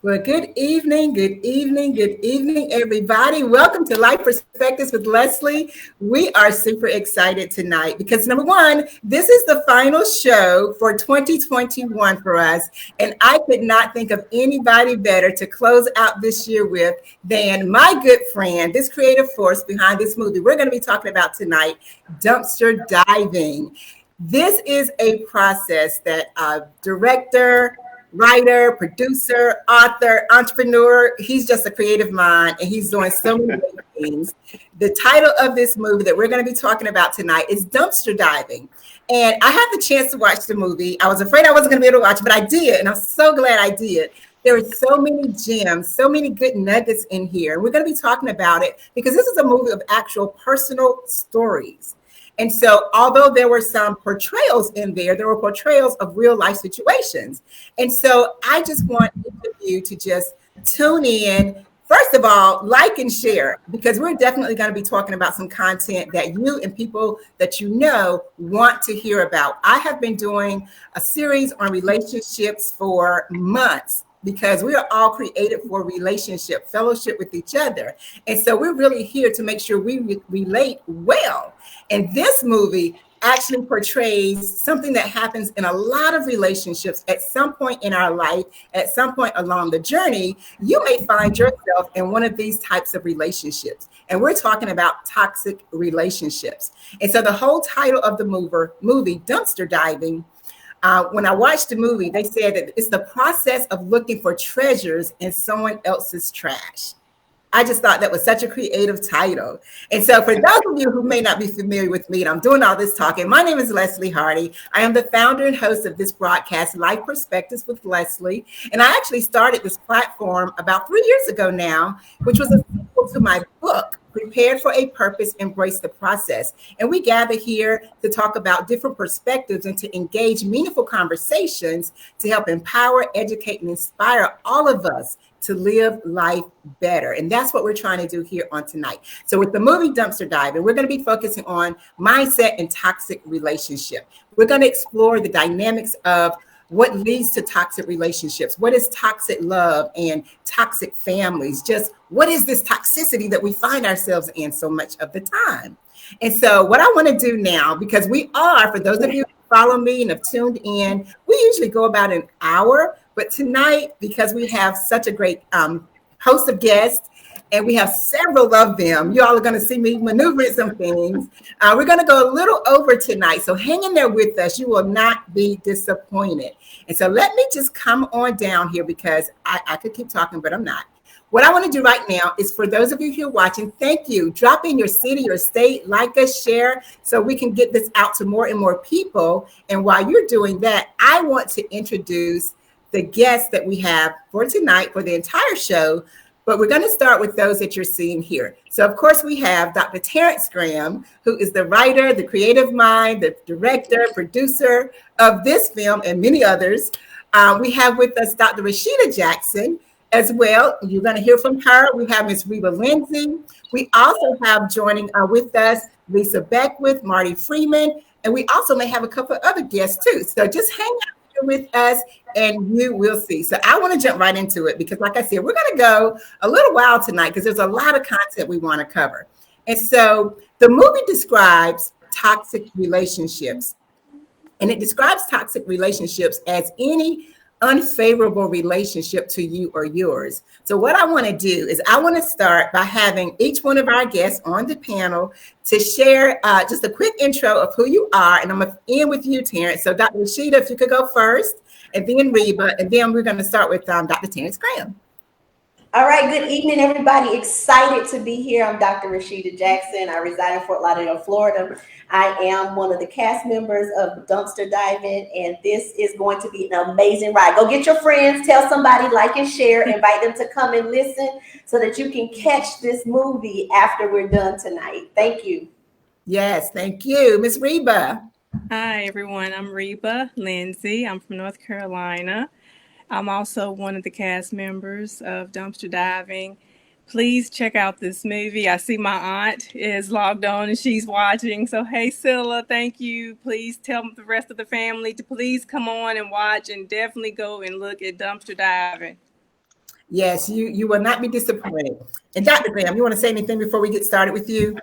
Well, good evening, everybody. Welcome to Life Perspectives with Leslie. We are super excited tonight because number one, this is the final show for 2021 for us. And I could not think of anybody better to close out this year with than my good friend, this creative force behind this movie we're going to be talking about tonight, dumpster diving. This is a process that a director, writer, producer, author, entrepreneur. He's just a creative mind and he's doing so many great things. The title of this movie that we're going to be talking about tonight is Dumpster Diving. And I had the chance to watch the movie. I was afraid I wasn't going to be able to watch it, but I did. And I'm so glad I did. There are so many gems, so many good nuggets in here. We're going to be talking about it because this is a movie of actual personal stories. And so, although there were some portrayals in there, there were portrayals of real life situations. And so, I just want each of you to just tune in. First of all, like and share, because we're definitely going to be talking about some content that you and people that you know want to hear about. I have been doing a series on relationships for months because we are all created for relationship, fellowship with each other. And so we're really here to make sure we relate well. And this movie actually portrays something that happens in a lot of relationships at some point in our life, at some point along the journey. You may find yourself in one of these types of relationships. And we're talking about toxic relationships. And so the whole title of the movie Dumpster Diving, when I watched the movie, they said that it's the process of looking for treasures in someone else's trash. I just thought that was such a creative title. And so, for those of you who may not be familiar with me, and I'm doing all this talking, my name is Leslie Hardy. I am the founder and host of this broadcast, Life Perspectives with Leslie. And I actually started this platform about 3 years ago now, which was a sequel to my book, Prepared for a Purpose, Embrace the Process. And we gather here to talk about different perspectives and to engage meaningful conversations to help empower, educate, and inspire all of us to live life better. And that's what we're trying to do here on tonight. So with the movie Dumpster Diving, we're going to be focusing on mindset and toxic relationship. We're going to explore the dynamics of what leads to toxic relationships. What is toxic love and toxic families? Just what is this toxicity that we find ourselves in so much of the time? And so what I want to do now, because we are, for those of you who follow me and have tuned in, we usually go about an hour. But tonight, because we have such a great host of guests, and we have several of them, you all are going to see me maneuvering some things. We're going to go a little over tonight. So hang in there with us. You will not be disappointed. And so let me just come on down here because I could keep talking, but I'm not. What I want to do right now is for those of you who are watching, thank you. Drop in your city, your state, like us, share, so we can get this out to more and more people. And while you're doing that, I want to introduce the guests that we have for tonight, for the entire show. But we're going to start with those that you're seeing here. So, of course, we have Dr. Terrence Graham, who is the writer, the creative mind, the director, producer of this film and many others. We have with us Dr. Rashida Jackson as well. You're going to hear from her. We have Ms. Reba Lindsay. We also have joining with us Lisa Beckwith, Marty Freeman, and we also may have a couple of other guests too. So just hang out with us and you will see. So I want to jump right into it because, like I said, we're going to go a little while tonight because there's a lot of content we want to cover. And so the movie describes toxic relationships, and it describes toxic relationships as any unfavorable relationship to you or yours. So what I want to do is I want to start by having each one of our guests on the panel to share just a quick intro of who you are. And I'm going to end with you, Terrence. So Dr. Rashida, if you could go first, and then Reba, and then we're going to start with Dr. Terrence Graham. All right, good evening, everybody. Excited to be here. I'm Dr. Rashida Jackson. I reside in Fort Lauderdale, Florida. I am one of the cast members of Dumpster Diving, and this is going to be an amazing ride. Go get your friends, tell somebody, like and share, invite them to come and listen so that you can catch this movie after we're done tonight. Thank you. Yes, thank you. Miss Reba. Hi, everyone. I'm Reba Lindsay. I'm from North Carolina. I'm also one of the cast members of Dumpster Diving. Please check out this movie. I see my aunt is logged on and she's watching. So, hey, Scylla, thank you. Please tell the rest of the family to please come on and watch and definitely go and look at Dumpster Diving. Yes, you will not be disappointed. And Dr. Graham, you want to say anything before we get started with you?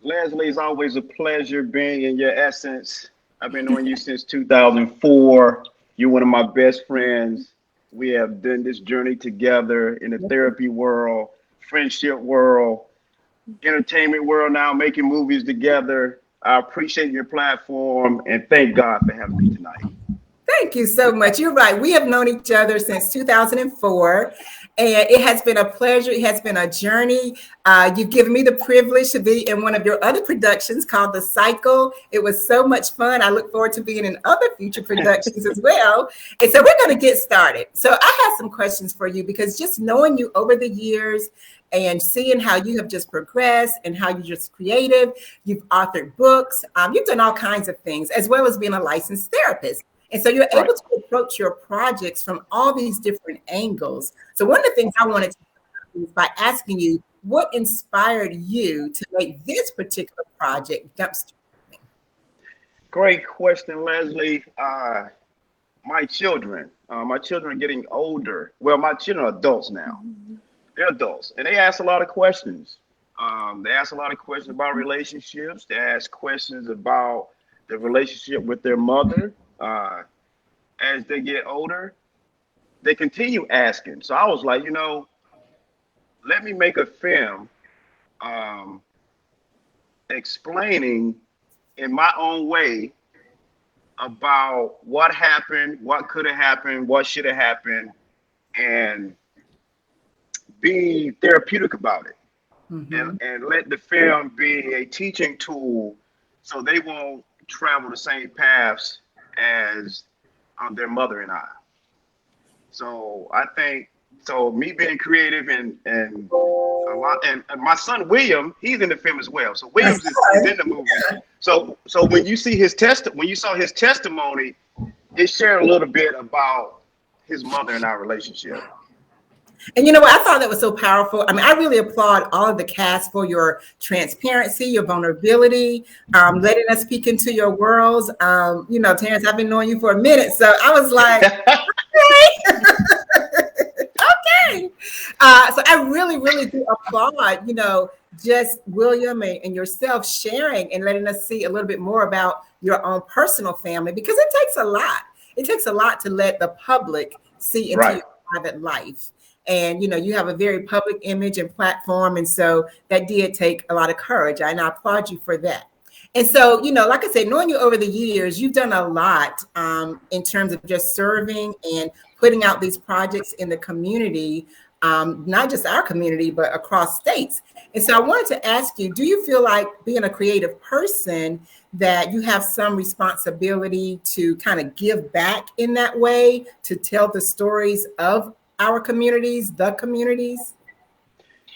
Leslie, it's always a pleasure being in your essence. I've been knowing you since 2004. You're one of my best friends. We have done this journey together in the therapy world, friendship world, entertainment world now, making movies together. I appreciate your platform and thank God for having me tonight. Thank you so much. You're right. We have known each other since 2004, and it has been a pleasure. It has been a journey. You've given me the privilege to be in one of your other productions called The Cycle. It was so much fun. I look forward to being in other future productions as well. And so we're going to get started. So I have some questions for you because just knowing you over the years and seeing how you have just progressed and how you're just creative, you've authored books, you've done all kinds of things, as well as being a licensed therapist. And so you're able to approach your projects from all these different angles. So one of the things I wanted to do is by asking you, what inspired you to make this particular project Dumpster Diving? Great question, Leslie. My children are getting older. Well, my children are adults now. They're adults, and they ask a lot of questions. They ask a lot of questions about relationships. They ask questions about the relationship with their mother. As they get older, they continue asking. So I was like, let me make a film explaining in my own way about what happened, what could have happened, what should have happened, and be therapeutic about it. And let the film be a teaching tool so they won't travel the same paths as their mother and I. So I think me being creative and a lot, and my son William, he's in the film as well. So Williams is in the movie. So when you see when you saw his testimony, it shared a little bit about his mother and our relationship. And you know what? I thought that was so powerful. I mean, I really applaud all of the cast for your transparency, your vulnerability, letting us peek into your worlds. Terrence, I've been knowing you for a minute, so I was like, okay. So I really, really do applaud, just William and yourself sharing and letting us see a little bit more about your own personal family, because it takes a lot. It takes a lot to let the public see into your private life. And, you have a very public image and platform. And so that did take a lot of courage. And I applaud you for that. And so, like I said, knowing you over the years, you've done a lot in terms of just serving and putting out these projects in the community, not just our community, but across states. And so I wanted to ask you, do you feel like being a creative person that you have some responsibility to kind of give back in that way, to tell the stories of our communities, the communities?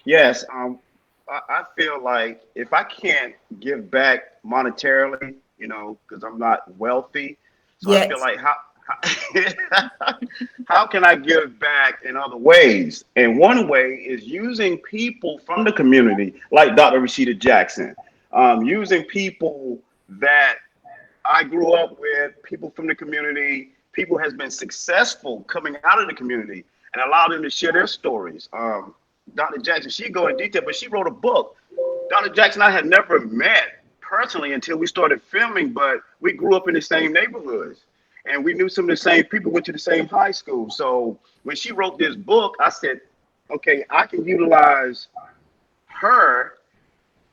Yes. I feel like if I can't give back monetarily, because I'm not wealthy, so I feel like how can I give back in other ways? And one way is using people from the community, like Dr. Rashida Jackson, using people that I grew up with, people from the community, people has been successful coming out of the community, and allow them to share their stories. Dr. Jackson, she go in detail, but she wrote a book. Dr. Jackson and I had never met personally until we started filming, but we grew up in the same neighborhoods and we knew some of the same people, went to the same high school. So when she wrote this book, I said, okay, I can utilize her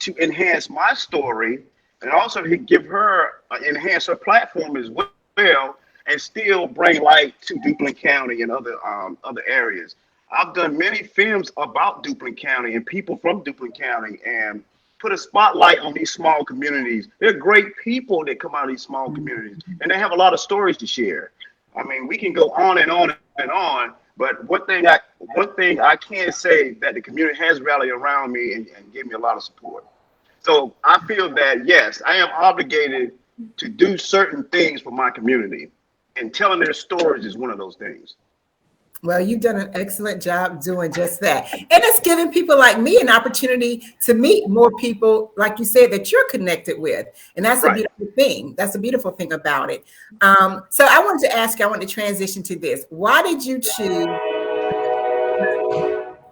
to enhance my story and also to give her, enhance her platform as well, and still bring light to Duplin County and other areas. I've done many films about Duplin County and people from Duplin County and put a spotlight on these small communities. They're great people that come out of these small communities, and they have a lot of stories to share. I mean, we can go on and on and on, but one thing I can say that the community has rallied around me and give me a lot of support. So I feel that, yes, I am obligated to do certain things for my community. And telling their stories is one of those things. Well, you've done an excellent job doing just that. And it's giving people like me an opportunity to meet more people, like you said, that you're connected with. And that's a beautiful thing. That's a beautiful thing about it. So I wanted to ask you, I want to transition to this. Why did you choose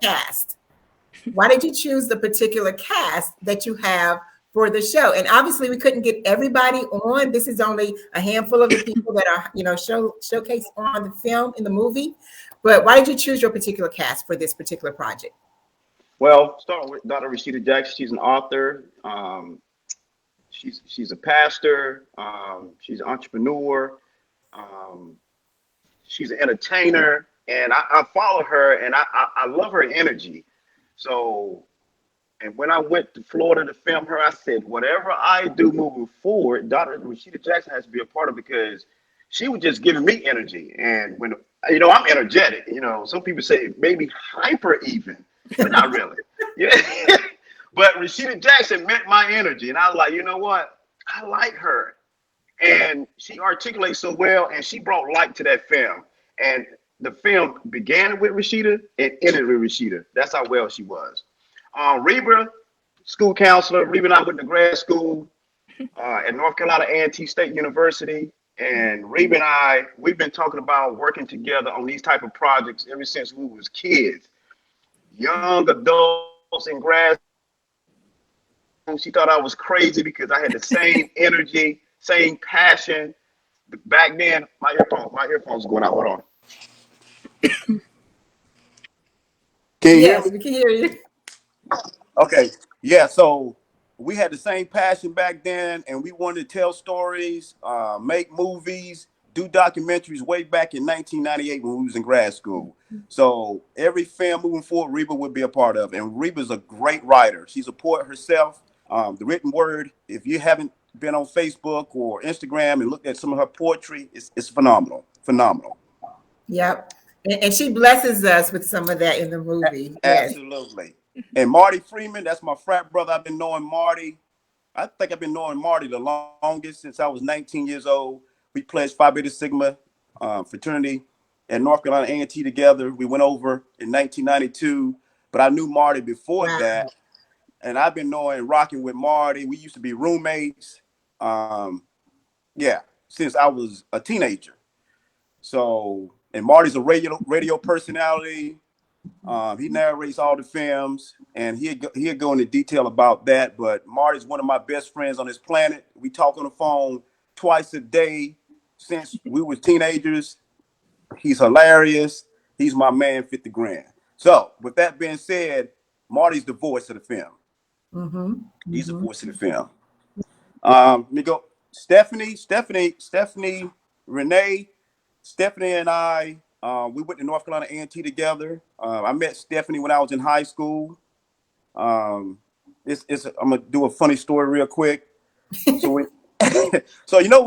cast. Why did you choose the particular cast that you have for the show? And obviously, we couldn't get everybody on. This is only a handful of the people that are, showcased on the film in the movie. But why did you choose your particular cast for this particular project? Well, starting with Dr. Rashida Jackson, she's an author. She's a pastor. She's an entrepreneur. Um, she's an entertainer, and I follow her, and I love her energy. So, and when I went to Florida to film her, I said, whatever I do moving forward, Dr. Rashida Jackson has to be a part of it, because she was just giving me energy. And when, I'm energetic, some people say maybe hyper even, but not really. Yeah. But Rashida Jackson met my energy. And I was like, you know what? I like her. And she articulates so well, and she brought light to that film. And the film began with Rashida and ended with Rashida. That's how well she was. Reba, school counselor. Reba and I went to grad school at North Carolina A&T State University. And Reba and we've been talking about working together on these type of projects ever since we was kids. Young adults in grad school. She thought I was crazy because I had the same energy, same passion. Back then, my earphones going out. Hold on. Can you hear Yes, me? we can hear you. Okay. Yeah. So we had the same passion back then, and we wanted to tell stories, make movies, do documentaries way back in 1998 when we was in grad school. So every film moving forward, Reba would be a part of. And Reba's a great writer. She's a poet herself. The written word, if you haven't been on Facebook or Instagram and looked at some of her poetry, it's phenomenal. Phenomenal. Yep. And she blesses us with some of that in the movie. Yes. Absolutely. And Marty Freeman, that's my frat brother. I've been knowing Marty. I think I've been knowing Marty the longest, since I was 19 years old. We pledged Phi Beta Sigma fraternity at North Carolina A&T together. We went over in 1992, but I knew Marty before that. And I've been rocking with Marty. We used to be roommates. Since I was a teenager. So, and Marty's a radio personality. He narrates all the films, and he'll go into detail about that. But Marty's one of my best friends on this planet. We talk on the phone twice a day since we were teenagers. He's hilarious. He's my man, 50 grand. So, with that being said, Marty's the voice of the film. Mm-hmm. He's the voice of the film. Let me go. Stephanie, Renee, Stephanie and I, we went to North Carolina A&T together. I met Stephanie when I was in high school. I'm gonna do a funny story real quick. So when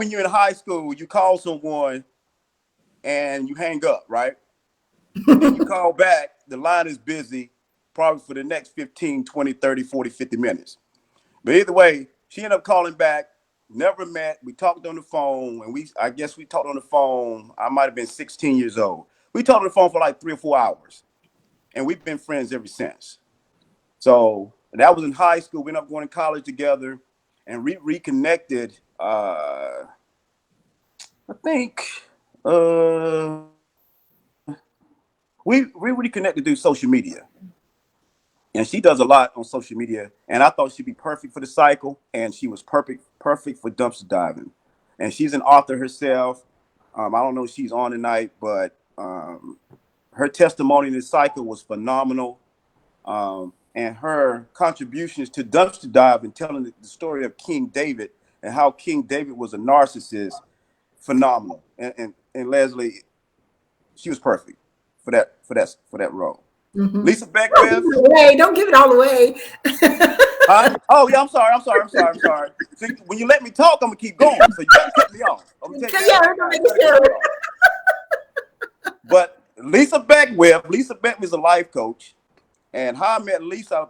you're in high school, you call someone and you hang up, right? And you call back, the line is busy, probably for the next 15, 20, 30, 40, 50 minutes. But either way, she ended up calling back, never met. We talked on the phone, and I guess we talked on the phone. I might have been 16 years old. We talked on the phone for like 3 or 4 hours, and we've been friends ever since. So that was in high school. We ended up going to college together, and reconnected. I think we reconnected through social media. And she does a lot on social media. And I thought she'd be perfect for the cycle. And she was perfect for dumpster diving. And she's an author herself. I don't know if she's on tonight, but her testimony in the cycle was phenomenal. And her contributions to dumpster diving, telling the story of King David and how King David was a narcissist, phenomenal. And Leslie, she was perfect for that role. Mm-hmm. Lisa Beckwith. Don't give it all away. Oh yeah, I'm sorry. See, when you let me talk, I'm gonna keep going. So you gotta cut me off. But Lisa Beckwith is a life coach, and how I met Lisa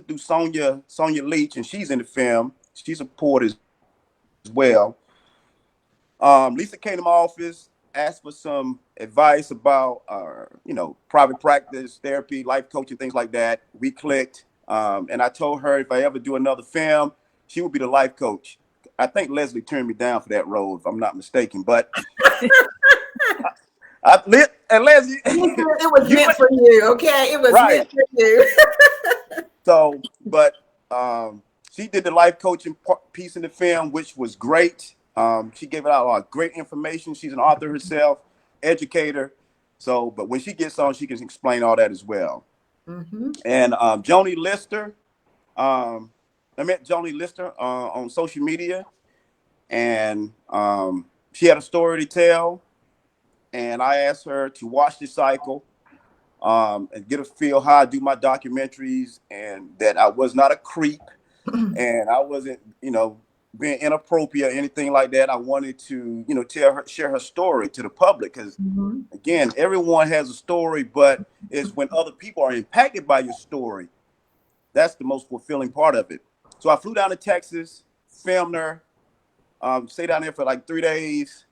through Sonia Leach, and she's in the film. She's a poet as well. Lisa came to my office, asked for some advice about private practice, therapy, life coaching, things like that. We clicked, and I told her if I ever do another film, she would be the life coach. I think Leslie turned me down for that role, if I'm not mistaken. But And Leslie, It was you meant for you, okay? It was right. meant for you. So, but she did the life coaching piece in the film, which was great. She gave out a lot of great information. She's an author herself, educator. So, but when she gets on, she can explain all that as well. Mm-hmm. And Joni Lister, I met Joni Lister on social media, and she had a story to tell. And I asked her to watch the cycle and get a feel how I do my documentaries, and that I was not a creep and I wasn't, being inappropriate or anything like that. I wanted to, share her story to the public, because Mm-hmm. again, everyone has a story, but it's when other people are impacted by your story, that's the most fulfilling part of it. So I flew down to Texas, filmed her, stayed down there for like 3 days.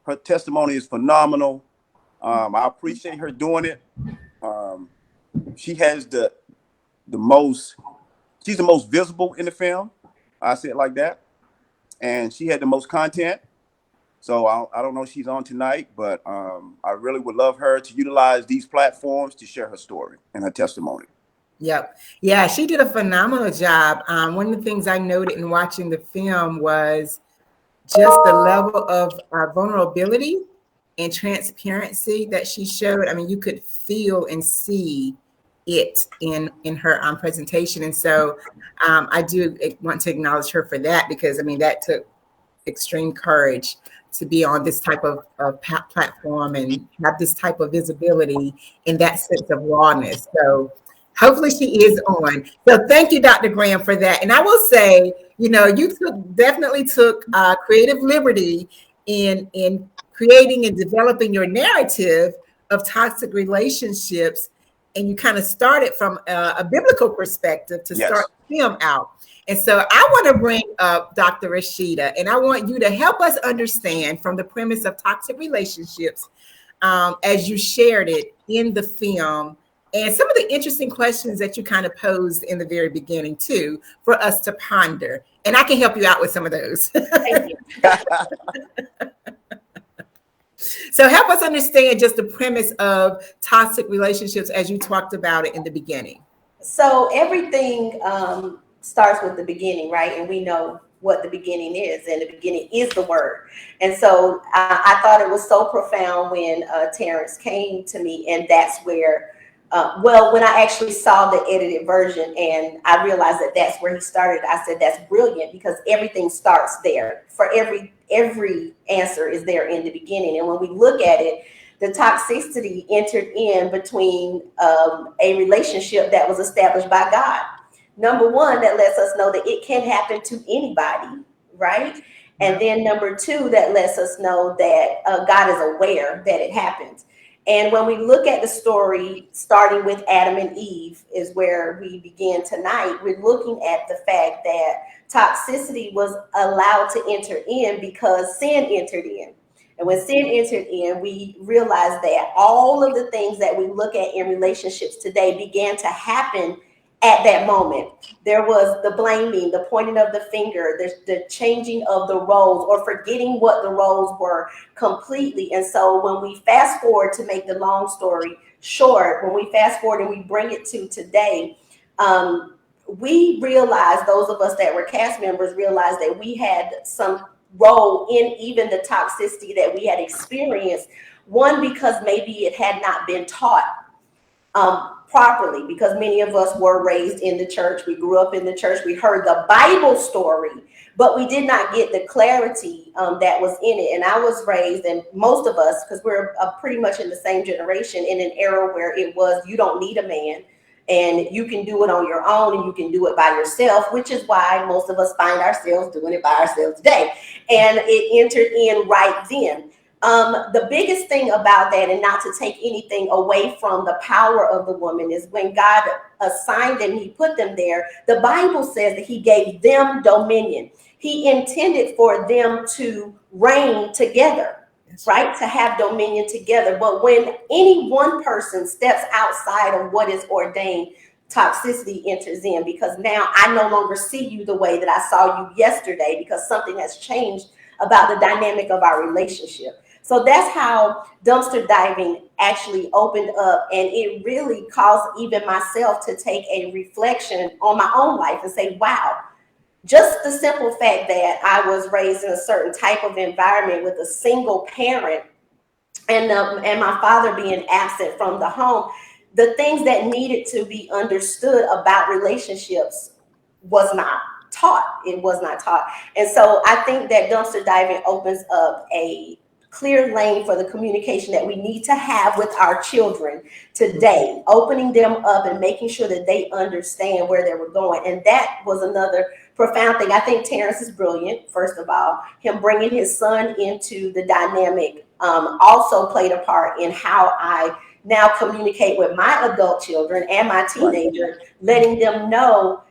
Her testimony is phenomenal. I appreciate her doing it. She has the most, she's the most visible in the film. I say it like that. And she had the most content. So I don't know if she's on tonight, but I really would love her to utilize these platforms to share her story and her testimony. Yep. Yeah, she did a phenomenal job. One of the things I noted in watching the film was just the level of vulnerability and transparency that she showed. I mean, you could feel and see it in her presentation. And so I do want to acknowledge her for that, because I mean, that took extreme courage to be on this type of platform and have this type of visibility in that sense of rawness. So hopefully she is on. So thank you, Dr. Graham, for that. And I will say, you definitely took creative liberty in creating and developing your narrative of toxic relationships. And you kind of started from a biblical perspective to start the film out. And so I want to bring up Dr. Rashida, and I want you to help us understand from the premise of toxic relationships, as you shared it in the film, and some of the interesting questions that you kind of posed in the very beginning too, for us to ponder. And I can help you out with some of those. Thank you. So help us understand just the premise of toxic relationships as you talked about it in the beginning. So everything starts with the beginning, right? And we know what the beginning is, and the beginning is the word. And so I thought it was so profound when Terrence came to me, and that's where, when I actually saw the edited version and I realized that that's where he started, I said, that's brilliant, because everything starts there. For every answer is there in the beginning. And when we look at it, the toxicity entered in between a relationship that was established by God. Number one, that lets us know that it can happen to anybody, right? And then number two, that lets us know that God is aware that it happens. And when we look at the story, starting with Adam and Eve is where we begin tonight, we're looking at the fact that toxicity was allowed to enter in because sin entered in. And when sin entered in, we realized that all of the things that we look at in relationships today began to happen at that moment. There was the blaming, the pointing of the finger, the changing of the roles, or forgetting what the roles were completely. And so when we fast forward, to make the long story short, when we fast forward and we bring it to today, we realized, those of us that were cast members realized that we had some role in even the toxicity that we had experienced. One, because maybe it had not been taught properly, because many of us were raised in the church. We grew up in the church. We heard the Bible story, but we did not get the clarity that was in it. And I was raised, and most of us, because we're pretty much in the same generation, in an era where it was, you don't need a man, and you can do it on your own, and you can do it by yourself, which is why most of us find ourselves doing it by ourselves today. And it entered in right then. The biggest thing about that, and not to take anything away from the power of the woman, is when God assigned them, he put them there. The Bible says that he gave them dominion. He intended for them to reign together, right? To have dominion together. But when any one person steps outside of what is ordained, toxicity enters in, because now I no longer see you the way that I saw you yesterday, because something has changed about the dynamic of our relationship. So that's how dumpster diving actually opened up, and it really caused even myself to take a reflection on my own life and say, wow, just the simple fact that I was raised in a certain type of environment with a single parent, and my father being absent from the home, the things that needed to be understood about relationships was not taught. It was not taught. And so I think that dumpster diving opens up a clear lane for the communication that we need to have with our children today, opening them up and making sure that they understand where they were going. And that was another profound thing. I think Terrence is brilliant, first of all. Him bringing his son into the dynamic also played a part in how I now communicate with my adult children and my teenagers, letting them know,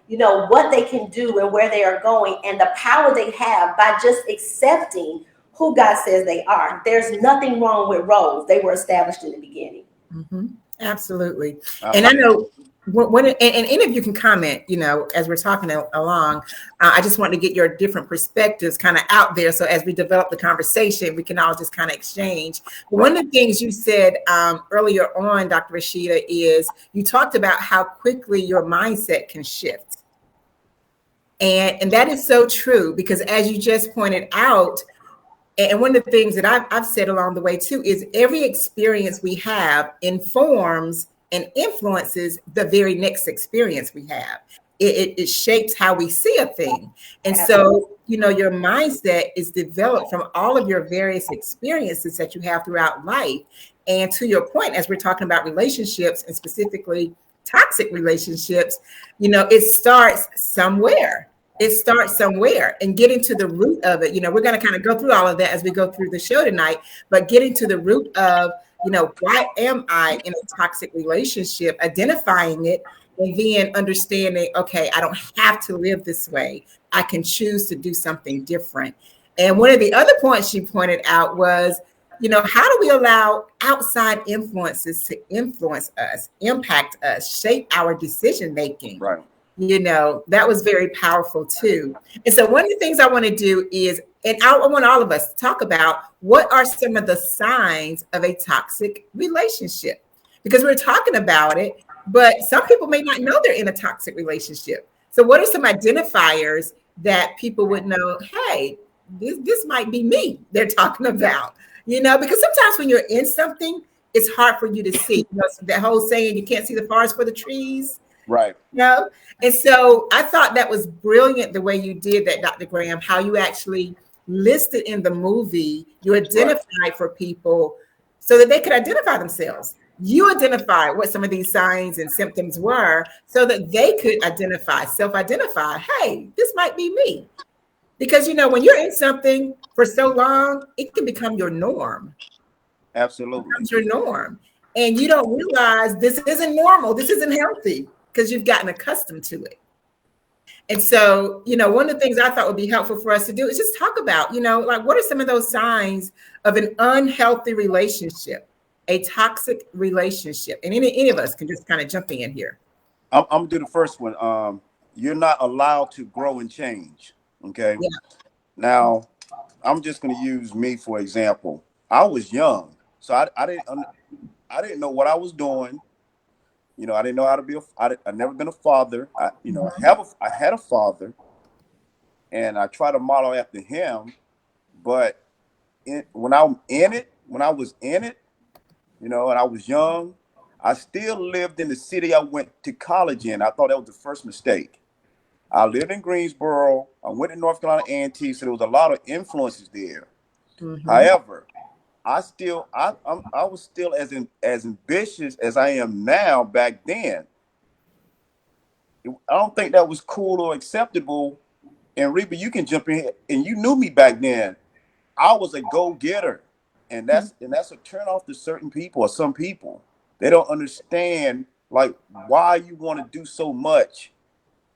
what they can do and where they are going and the power they have by just accepting who God says they are. There's nothing wrong with roles. They were established in the beginning. Mm-hmm. Absolutely. And I know and any of you can comment, as we're talking along. I just want to get your different perspectives kind of out there. So as we develop the conversation, we can all just kind of exchange. One of the things you said earlier on, Dr. Rashida, is you talked about how quickly your mindset can shift. And that is so true, because as you just pointed out, and one of the things that I've said along the way too, is every experience we have informs and influences the very next experience we have. It shapes how we see a thing. And so, your mindset is developed from all of your various experiences that you have throughout life. And to your point, as we're talking about relationships and specifically toxic relationships, it starts somewhere. It starts somewhere, and getting to the root of it. We're going to kind of go through all of that as we go through the show tonight, but getting to the root of, why am I in a toxic relationship, identifying it, and then understanding, okay, I don't have to live this way. I can choose to do something different. And one of the other points you pointed out was, how do we allow outside influences to influence us, impact us, shape our decision making? Right. That was very powerful too. And so one of the things I want to do is, and I want all of us to talk about, what are some of the signs of a toxic relationship? Because we're talking about it, but some people may not know they're in a toxic relationship. So what are some identifiers that people would know, hey, this might be me they're talking about, because sometimes when you're in something, it's hard for you to see. That whole saying, you can't see the forest for the trees. Right. And so I thought that was brilliant the way you did that, Dr. Graham, how you actually listed in the movie, you identified for people so that they could identify themselves. You identified what some of these signs and symptoms were so that they could self-identify, hey, this might be me. Because, when you're in something for so long, it can become your norm. Absolutely. It becomes your norm. And you don't realize this isn't normal. This isn't healthy, because you've gotten accustomed to it. And so, one of the things I thought would be helpful for us to do is just talk about, what are some of those signs of an unhealthy relationship, a toxic relationship? And any of us can just kind of jump in here. I'm going to do the first one. You're not allowed to grow and change. Okay. Yeah. Now, I'm just going to use me for example. I was young, so I didn't know what I was doing. I didn't know how to be I've never been a father. I had a father, and I try to model after him. But when I was in it, and I was young, I still lived in the city I went to college in. I thought that was the first mistake. I lived in Greensboro. I went to North Carolina A&T, so there was a lot of influences there. Mm-hmm. However, I was still as ambitious as I am now back then. I don't think that was cool or acceptable. And Reba, you can jump in, and you knew me back then. I was a go-getter, and that's a turn off to certain people or some people. They don't understand why you want to do so much.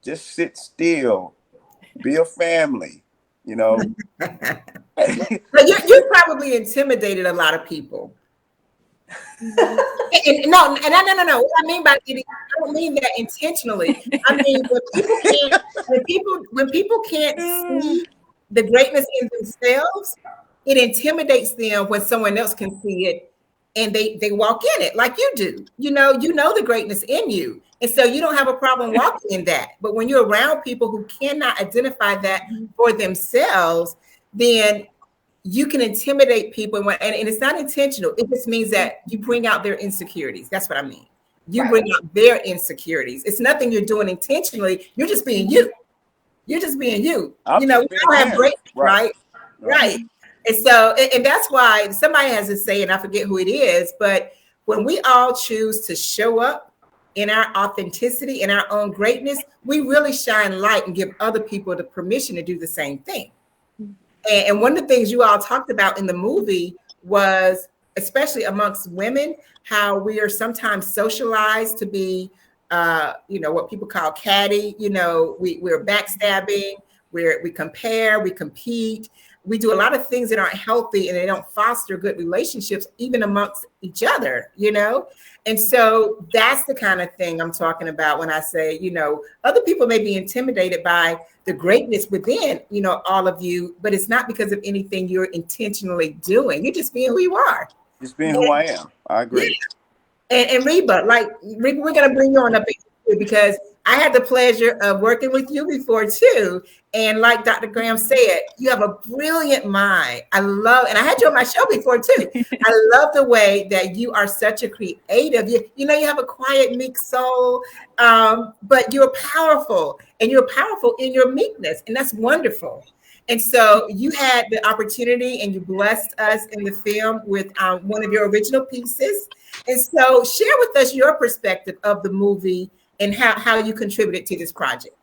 Just sit still, be a family. But you probably intimidated a lot of people. No. What I mean by it, I don't mean that intentionally. I mean when people can't see the greatness in themselves, it intimidates them when someone else can see it and they walk in it like you do. You know the greatness in you. And so you don't have a problem walking in that. But when you're around people who cannot identify that for themselves, then you can intimidate people. And it's not intentional. It just means that you bring out their insecurities. That's what I mean. You bring out their insecurities. It's nothing you're doing intentionally. You're just being you. You're just being you. We all have great, right? And so, and that's why somebody has to say, and I forget who it is, but when we all choose to show up in our authenticity, in our own greatness, we really shine light and give other people the permission to do the same thing. And one of the things you all talked about in the movie was, especially amongst women, how we are sometimes socialized to be, what people call catty. We're backstabbing, we compare, we compete. We do a lot of things that aren't healthy and they don't foster good relationships, even amongst each other, And so that's the kind of thing I'm talking about when I say, other people may be intimidated by the greatness within, all of you, but it's not because of anything you're intentionally doing. You're just being who you are. Just being who I am. I agree. And Reba, we're going to bring you on up because I had the pleasure of working with you before too. And like Dr. Graham said, you have a brilliant mind. And I had you on my show before too. I love the way that you are such a creative. You have a quiet, meek soul, but you're powerful, and you're powerful in your meekness. And that's wonderful. And so you had the opportunity and you blessed us in the film with one of your original pieces. And so share with us your perspective of the movie and how you contributed to this project.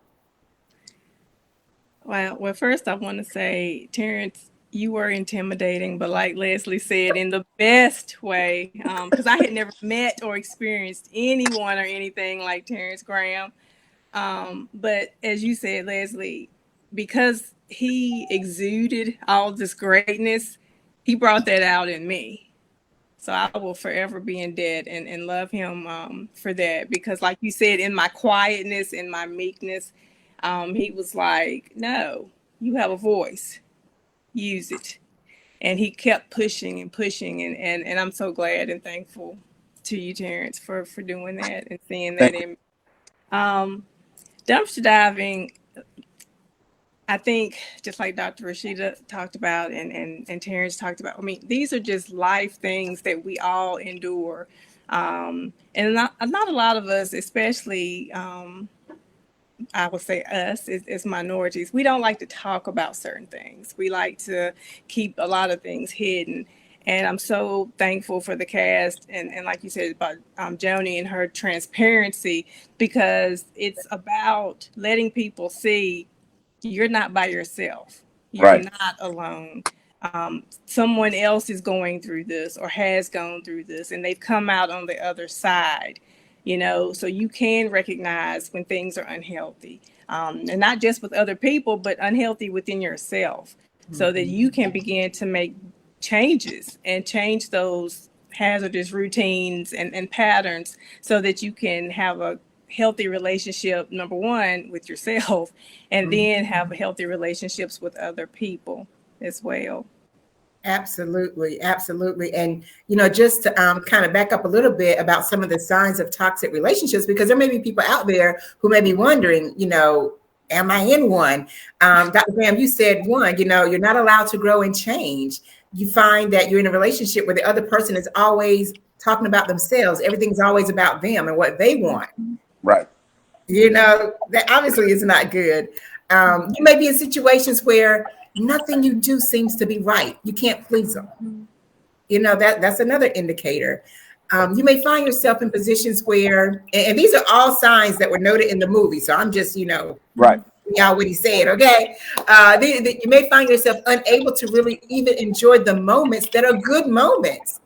Well, first I want to say, Terrence, you were intimidating, but like Leslie said, in the best way, because I had never met or experienced anyone or anything like Terrence Graham. But as you said, Leslie, because he exuded all this greatness, he brought that out in me. So I will forever be in debt and love him for that. Because like you said, in my quietness, in my meekness, he was like, no, you have a voice, use it. And he kept pushing and pushing. And I'm so glad and thankful to you, Terrence, for doing that and seeing that in me. Dumpster diving, I think, just like Dr. Rashida talked about and Terrence talked about, these are just life things that we all endure. And not a lot of us, especially, I would say us as minorities, we don't like to talk about certain things. We like to keep a lot of things hidden. And I'm so thankful for the cast and like you said about Joni and her transparency, because it's about letting people see you're not by yourself. You're not alone. Someone else is going through this or has gone through this, and they've come out on the other side, so you can recognize when things are unhealthy, and not just with other people, but unhealthy within yourself, so that you can begin to make changes and change those hazardous routines and patterns so that you can have a healthy relationship, number one, with yourself, and then have healthy relationships with other people as well. Absolutely. And, just to kind of back up a little bit about some of the signs of toxic relationships, because there may be people out there who may be wondering, am I in one? Dr. Graham, you said one, you're not allowed to grow and change. You find that you're in a relationship where the other person is always talking about themselves. Everything's always about them and what they want. Right. That obviously is not good. You may be in situations where nothing you do seems to be right. You can't please them. That's another indicator. You may find yourself in positions where, and these are all signs that were noted in the movie. So I'm just, right. Y'all what he said, okay? You may find yourself unable to really even enjoy the moments that are good moments.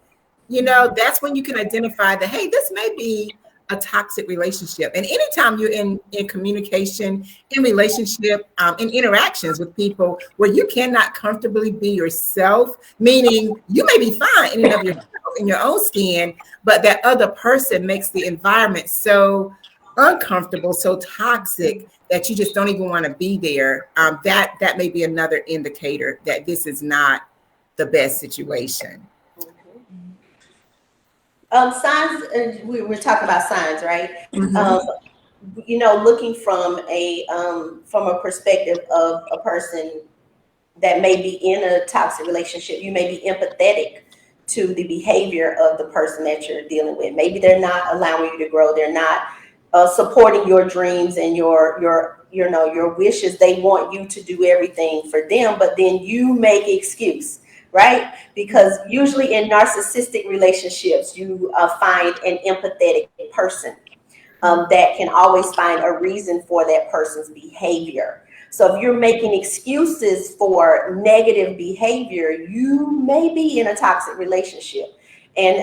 That's when you can identify that, hey, this may be a toxic relationship. And anytime you're in communication, in relationship, in interactions with people where you cannot comfortably be yourself, meaning you may be fine in and of yourself, in your own skin, but that other person makes the environment so uncomfortable, so toxic that you just don't even want to be there. That may be another indicator that this is not the best situation. Signs, we're talking about signs, right? Mhm. Looking from a perspective of a person that may be in a toxic relationship, you may be empathetic to the behavior of the person that you're dealing with. Maybe they're not allowing you to grow. They're not supporting your dreams and your wishes. They want you to do everything for them, but then you make excuse, right? Because usually in narcissistic relationships, you find an empathetic person that can always find a reason for that person's behavior. So if you're making excuses for negative behavior, you may be in a toxic relationship. And,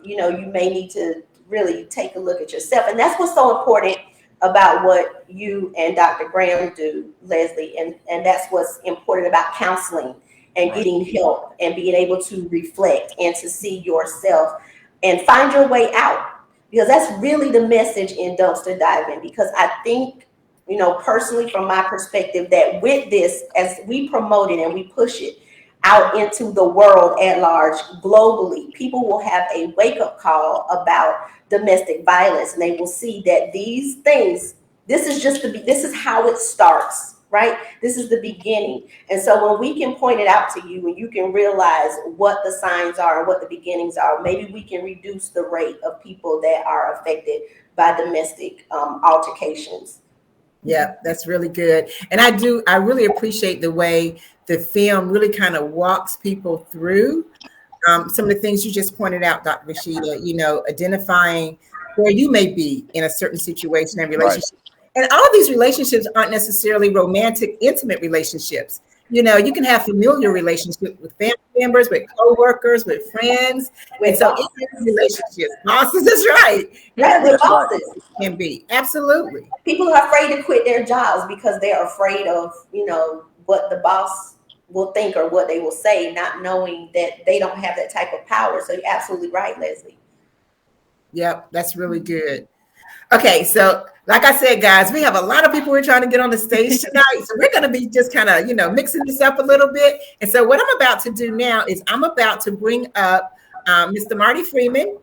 you may need to really take a look at yourself. And that's what's so important about what you and Dr. Graham do, Leslie. And that's what's important about counseling and getting help and being able to reflect and to see yourself and find your way out. Because that's really the message in dumpster diving. Because I think, personally, from my perspective, that with this, as we promote it and we push it out into the world at large, globally, people will have a wake-up call about domestic violence, and they will see that these things, this is how it starts, right? This is the beginning. And so when we can point it out to you and you can realize what the signs are and what the beginnings are, maybe we can reduce the rate of people that are affected by domestic altercations. Yeah, that's really good. And I really appreciate the way the film really kind of walks people through some of the things you just pointed out, Dr. Rashida, identifying where you may be in a certain situation and relationship. And all of these relationships aren't necessarily romantic, intimate relationships. You can have familiar relationships with family members, with coworkers, with friends. With so bosses. Relationships, bosses, that's right. Yeah, with bosses. Can be. Absolutely. People are afraid to quit their jobs because they're afraid of, what the boss will think or what they will say, not knowing that they don't have that type of power. So you're absolutely right, Leslie. Yep, that's really good. Okay, so like I said, guys, we have a lot of people we're trying to get on the stage tonight. So we're going to be just kind of, mixing this up a little bit. And so what I'm about to do now is I'm about to bring up Mr. Marty Freeman,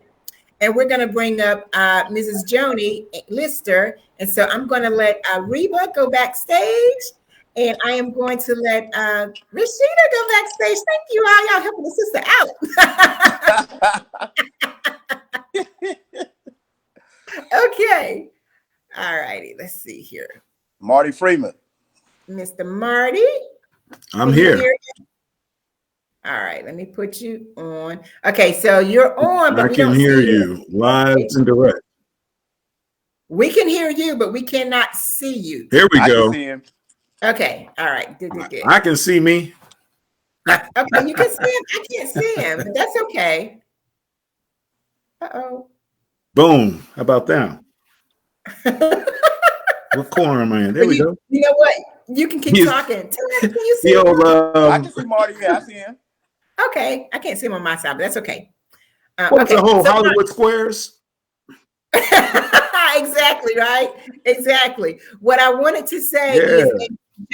and we're going to bring up Mrs. Joni Lister. And so I'm going to let Reba go backstage, and I am going to let Rashida go backstage. Thank you, all y'all helping the sister out. Okay. All righty. Let's see here. Marty Freeman. Mr. Marty. I'm here. All right. Let me put you on. Okay. So you're on, but I can hear you live and direct. We can hear you, but we cannot see you. Here we I go. can see him. Okay. All right. Good. I can see me. Okay. You can see him. I can't see him, but that's okay. Uh-oh. Boom. How about that? What corner am I in? There we go. You know what? You can keep talking. Can you see him? I can see Marty. Yeah, I see him. Okay. I can't see him on my side, but that's okay. What's the whole Hollywood Squares? Exactly, right? Exactly. What I wanted to say is,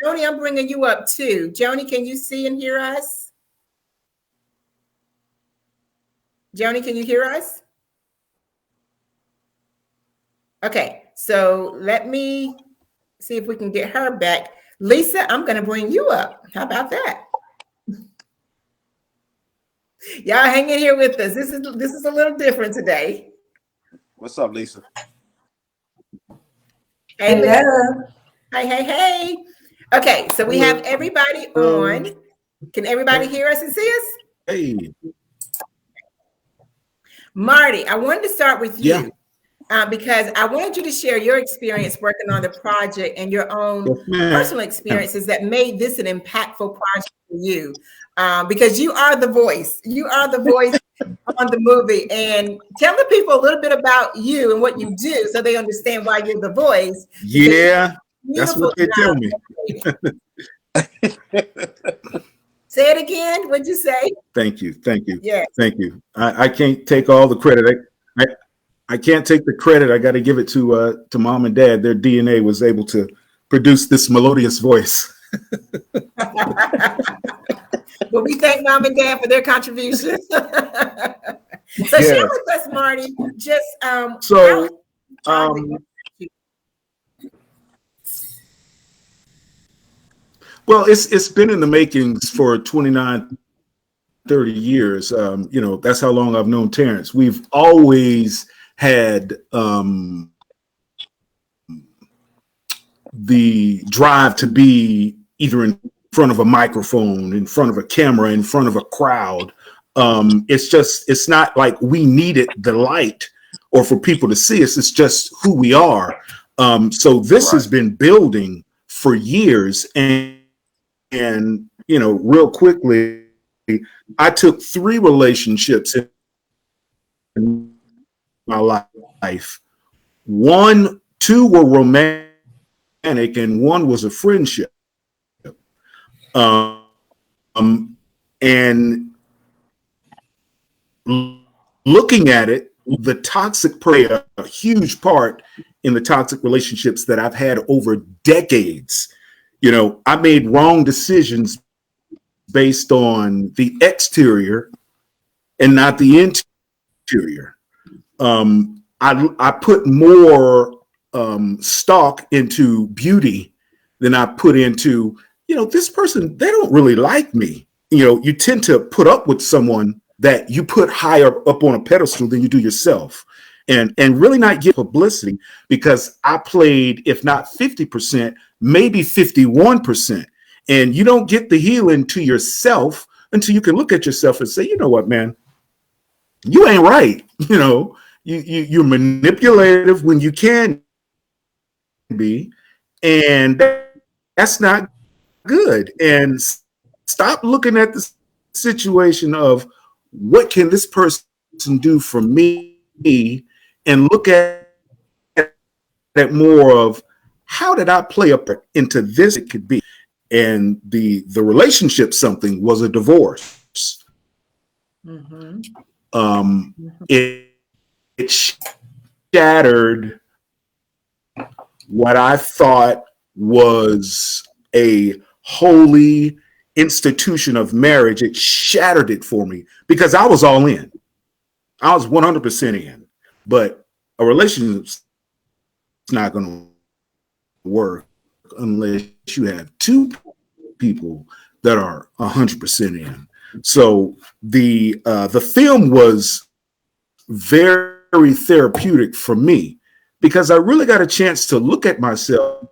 Joni, I'm bringing you up too. Joni, can you see and hear us? Joni, can you hear us? Okay, so let me see if we can get her back. Lisa, I'm going to bring you up. How about that? Y'all hang in here with us. This is a little different today. What's up, Lisa? Hey, hello. Hey. Okay, so we have everybody on. Can everybody hear us and see us? Hey. Marty, I wanted to start with you. Because I wanted you to share your experience working on the project and your own personal experiences that made this an impactful project for you. Because you are the voice. You are the voice on the movie. And tell the people a little bit about you and what you do so they understand why you're the voice. Yeah, that's what they tell me. Say it again. What'd you say? Thank you. Yeah. Thank you. I can't take all the credit. I can't take the credit. I got to give it to mom and dad. Their DNA was able to produce this melodious voice. Well, we thank mom and dad for their contribution. So share Yes. with us, Marty, just So, how- well, it's been in the makings for 29, 30 years. You know, that's how long I've known Terrence. We've always had the drive to be either in front of a microphone, in front of a camera, in front of a crowd. It's not like we needed the light or for people to see us. It's just who we are. So this has been building for years. And, you know, real quickly, I took 3 relationships in my life. 2 were romantic and 1 was a friendship. And looking at it, the toxic play a huge part in the toxic relationships that I've had over decades. You know, I made wrong decisions based on the exterior and not the interior. I put more stock into beauty than I put into, you know, this person, they don't really like me. You know, you tend to put up with someone that you put higher up on a pedestal than you do yourself, and really not get publicity, because I played, if not 50%, maybe 51%. And you don't get the healing to yourself until you can look at yourself and say, you know what, man, you ain't right. You know, you're manipulative when you can be, and that's not good. And stop looking at the situation of what can this person do for me, and look at that more of how did I play up into this it could be. And the relationship something was a divorce. Mhm. It shattered what I thought was a holy institution of marriage. It shattered it for me because I was all in. I was 100% in. But a relationship's not going to work unless you have 2 people that are 100% in. So the film was very therapeutic for me because I really got a chance to look at myself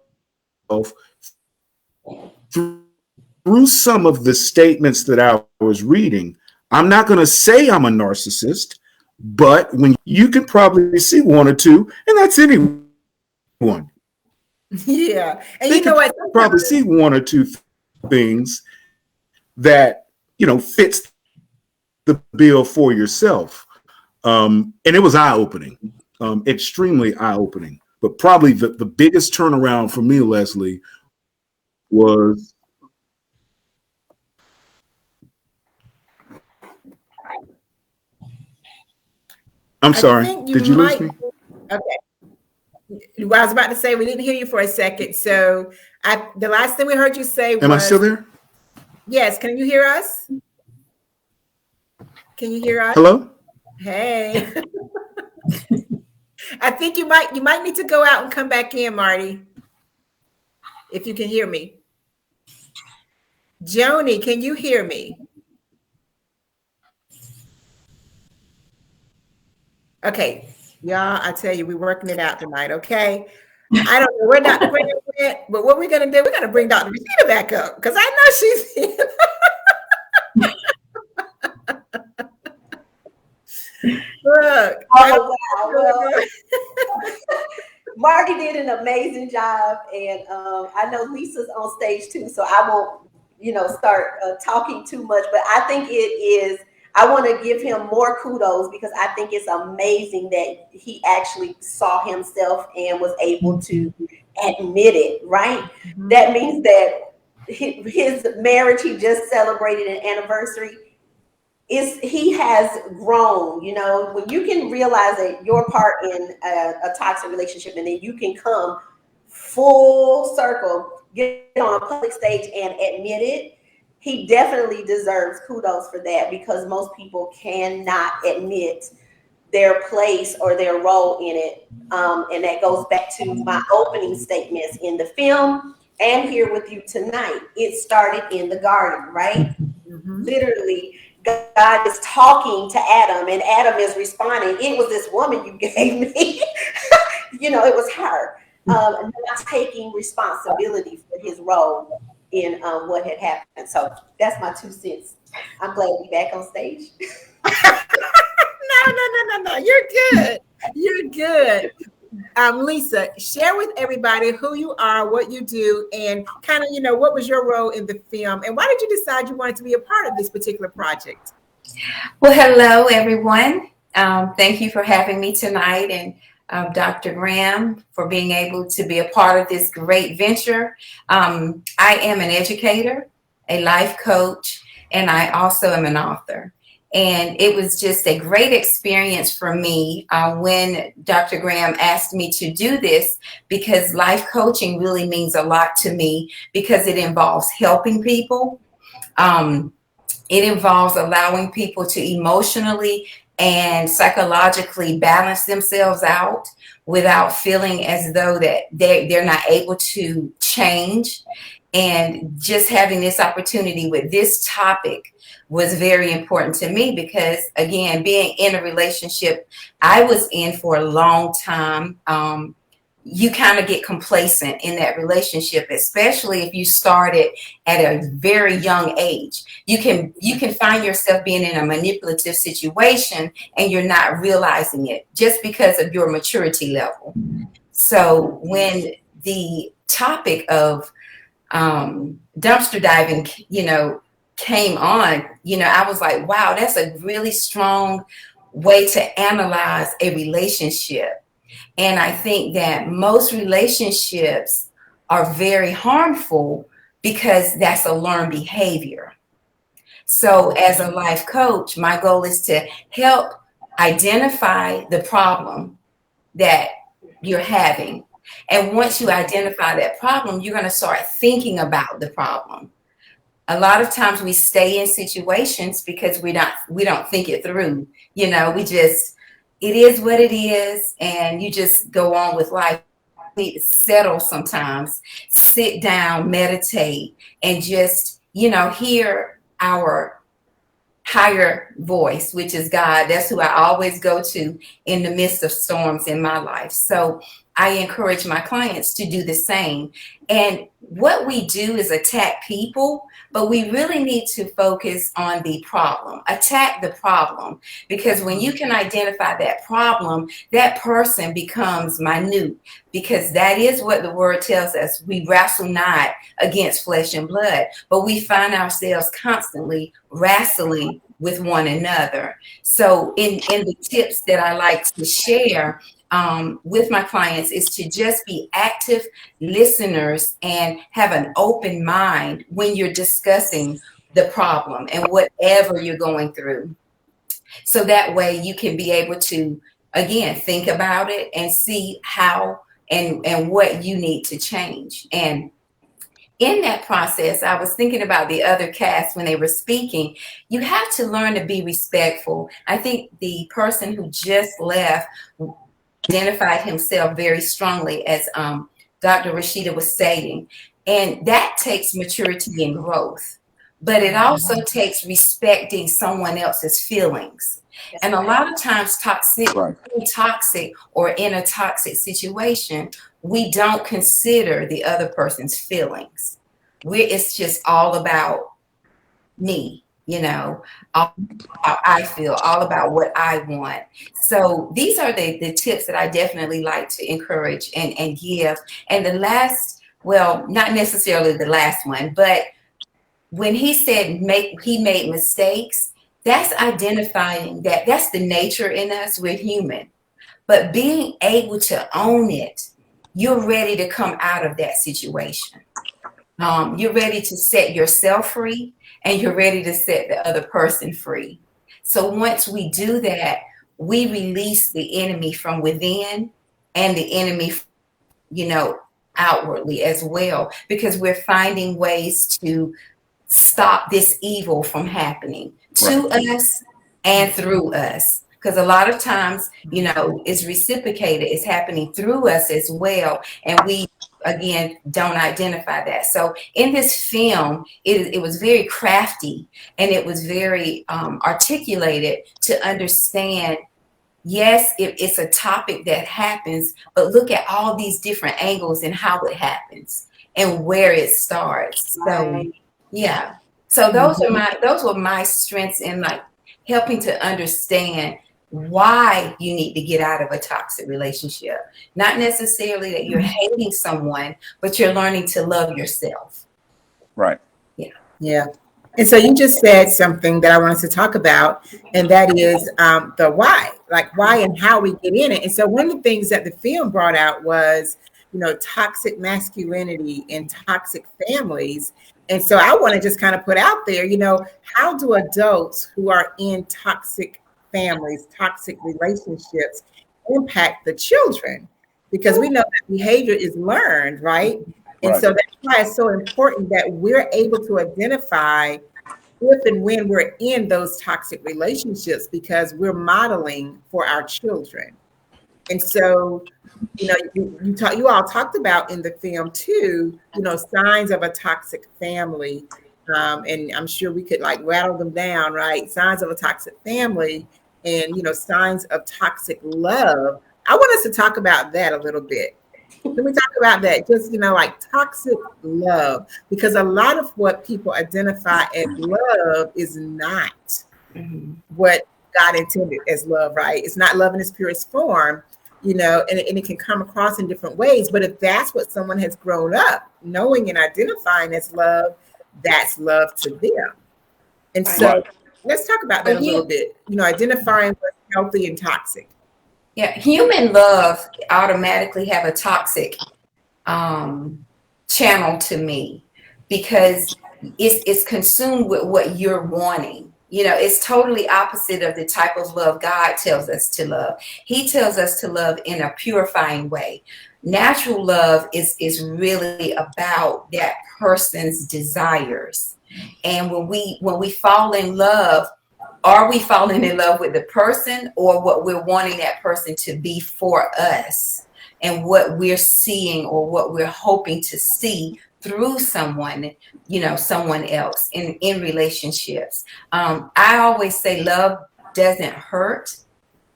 through some of the statements that I was reading. I'm not going to say I'm a narcissist, but when you can probably see 1 or 2, and that's anyone. Yeah. And They you know what? can probably see 1 or 2 things that, you know, fits the bill for yourself. And it was eye-opening, extremely eye-opening. But probably the biggest turnaround for me, Leslie, was I'm sorry. Did you lose me? Okay. Well, I was about to say we didn't hear you for a second. So the last thing we heard you say was, Am I still there? Yes. Can you hear us? Can you hear us? Hello? Hey. I think you might need to go out and come back in, Marty. If you can hear me. Joni, can you hear me? Okay. Y'all, I tell you, we're working it out tonight, okay? I don't know where Dr. Brenda went, but what we're going to do, we're going to bring Dr. Rashida back up because I know she's here. Look. Oh, wow. Well, Marty did an amazing job, and I know Lisa's on stage too, so I won't, start talking too much. But I think it is. I want to give him more kudos because I think it's amazing that he actually saw himself and was able to admit it. Right? Mm-hmm. That means that his marriage, he just celebrated an anniversary. He has grown, when you can realize that your part in a toxic relationship, and then you can come full circle, get on a public stage and admit it. he definitely deserves kudos for that, because most people cannot admit their place or their role in it. And that goes back to my opening statements in the film and here with you tonight. It started in the garden, right? Mhm. Literally, God is talking to Adam, and Adam is responding, it was this woman you gave me. You know, it was her. Not taking responsibility for his role in what had happened. So that's my 2 cents. I'm glad to be back on stage. No. You're good. You're good. Lisa, share with everybody who you are, what you do, and kind of, what was your role in the film, and why did you decide you wanted to be a part of this particular project? Well, hello, everyone. Thank you for having me tonight, and Dr. Graham for being able to be a part of this great venture. I am an educator, a life coach, and I also am an author. And it was just a great experience for me when Dr. Graham asked me to do this, because life coaching really means a lot to me, because it involves helping people. It involves allowing people to emotionally and psychologically balance themselves out without feeling as though that they're not able to change. And just having this opportunity with this topic was very important to me, because again, being in a relationship I was in for a long time, you kind of get complacent in that relationship, especially if you started at a very young age. You can find yourself being in a manipulative situation and you're not realizing it just because of your maturity level. So when the topic of dumpster diving, came on, I was like, wow, that's a really strong way to analyze a relationship. And I think that most relationships are very harmful because that's a learned behavior. So as a life coach, my goal is to help identify the problem that you're having. And once you identify that problem, you're going to start thinking about the problem. A lot of times we stay in situations because we don't think it through. It is what it is, and you just go on with life. You need to settle sometimes, sit down, meditate, and just, hear our higher voice, which is God. That's who I always go to in the midst of storms in my life. So I encourage my clients to do the same. And what we do is attack people, but we really need to focus on the problem, attack the problem, because when you can identify that problem, that person becomes minute, because that is what the word tells us. We wrestle not against flesh and blood, but we find ourselves constantly wrestling with one another. So in the tips that I like to share with my clients is to just be active listeners and have an open mind when you're discussing the problem and whatever you're going through. So that way you can be able to, again, think about it and see how and what you need to change. And in that process, I was thinking about the other cast when they were speaking. You have to learn to be respectful. I think the person who just left identified himself very strongly, as Dr. Rashida was stating. And that takes maturity and growth. But it also takes respecting someone else's feelings. And a lot of times toxic or in a toxic situation, we don't consider the other person's feelings. It's just all about me, all I feel, all about what I want. So these are the tips that I definitely like to encourage and give. And the last, well, not necessarily the last one, but when he said he made mistakes, that's identifying that's the nature in us. We're human. But being able to own it, you're ready to come out of that situation. You're ready to set yourself free, and you're ready to set the other person free. So once we do that, we release the enemy from within and the enemy, outwardly as well, because we're finding ways to stop this evil from happening to us and through us. Because a lot of times, you know, it's reciprocated, it's happening through us as well. And we, again, don't identify that. So in this film, it was very crafty, and it was very articulated to understand, yes, it's a topic that happens, but look at all these different angles and how it happens and where it starts. So yeah. So those were my strengths in like helping to understand why you need to get out of a toxic relationship. Not necessarily that you're hating someone, but you're learning to love yourself. Right. Yeah. Yeah. And so you just said something that I wanted to talk about, and that is the why, like why and how we get in it. And so one of the things that the film brought out was, you know, toxic masculinity and toxic families. And so I want to just kind of put out there, you know, how do adults who are in toxic families, toxic relationships impact the children? Because we know that behavior is learned, right? And so that's why it's so important that we're able to identify if and when we're in those toxic relationships, because we're modeling for our children. And so, you know, you all talked about in the film too, you know, signs of a toxic family. And I'm sure we could like rattle them down, right? Signs of a toxic family and, you know, signs of toxic love. I want us to talk about that a little bit. Can we talk about that? Just, you know, like toxic love, because a lot of what people identify as love is not what God intended as love, right? It's not love in its purest form, you know, and it can come across in different ways. But if that's what someone has grown up knowing and identifying as love, that's love to them. And so let's talk about that a little bit, you know, identifying what's healthy and toxic. Yeah, human love automatically have a toxic channel to me, because it's consumed with what you're wanting. You know, it's totally opposite of the type of love God tells us to love. He tells us to love in a purifying way. Natural love is really about that person's desires. And when we fall in love, are we falling in love with the person or what we're wanting that person to be for us, and what we're seeing or what we're hoping to see through someone, you know, someone else in relationships? I always say love doesn't hurt.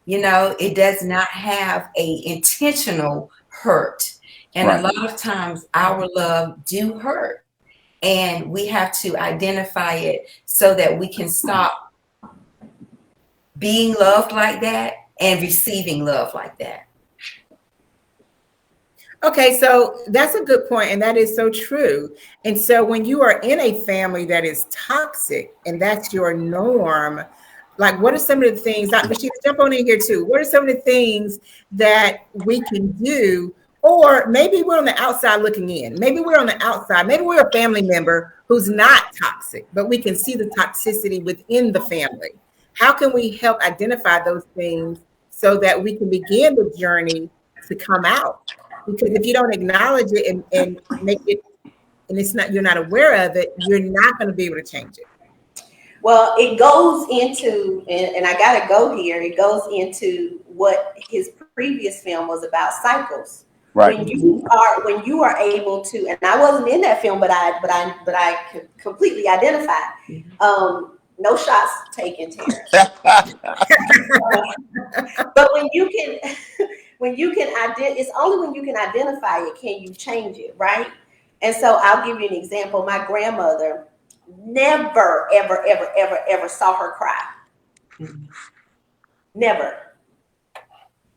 You know, it does not have a intentional hurt. And a lot of times our love do hurt, and we have to identify it so that we can stop being loved like that and receiving love like that. Okay, so that's a good point, and that is so true. And so when you are in a family that is toxic and that's your norm, like what are some of the things, Dr. Rashida, jump on in here too. What are some of the things that we can do? Or maybe we're on the outside looking in. Maybe we're on the outside. Maybe we're a family member who's not toxic, but we can see the toxicity within the family. How can we help identify those things so that we can begin the journey to come out? Because if you don't acknowledge it and make it, and it's not, you're not aware of it, you're not going to be able to change it. Well, it goes into, and I got to go here, it goes into what his previous film was about, cycles. Right. When you are able to, and I wasn't in that film, but I could completely identify. No shots taken, Terrence. But when you can it's only when you can identify it can you change it, right? And so I'll give you an example. My grandmother never, ever, ever, ever, ever saw her cry. Never.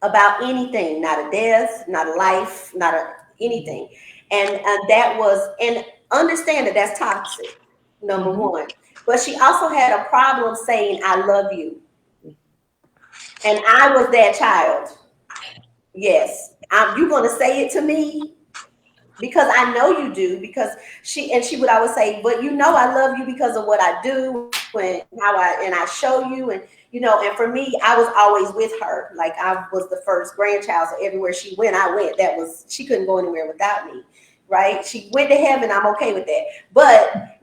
About anything, not a death, not a life, anything. And that was, and understand that that's toxic, number one. But she also had a problem saying, I love you. And I was that child. Yes. You're going to say it to me? Because I know you do. Because she would always say, but you know I love you because of what I do and how I show you. And, you know, and for me, I was always with her. Like I was the first grandchild. So everywhere she went, I went. She couldn't go anywhere without me. right? She went to heaven. I'm okay with that. But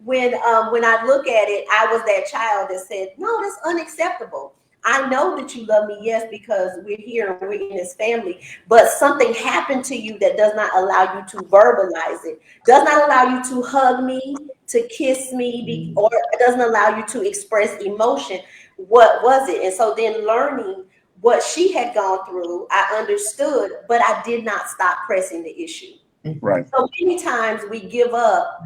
when I look at it, I was that child that said, no, that's unacceptable. I know that you love me, yes, because we're here and we're in this family, but something happened to you that does not allow you to verbalize it, does not allow you to hug me, to kiss me, or it doesn't allow you to express emotion. What was it? And so then learning what she had gone through, I understood, but I did not stop pressing the issue. Right. So many times we give up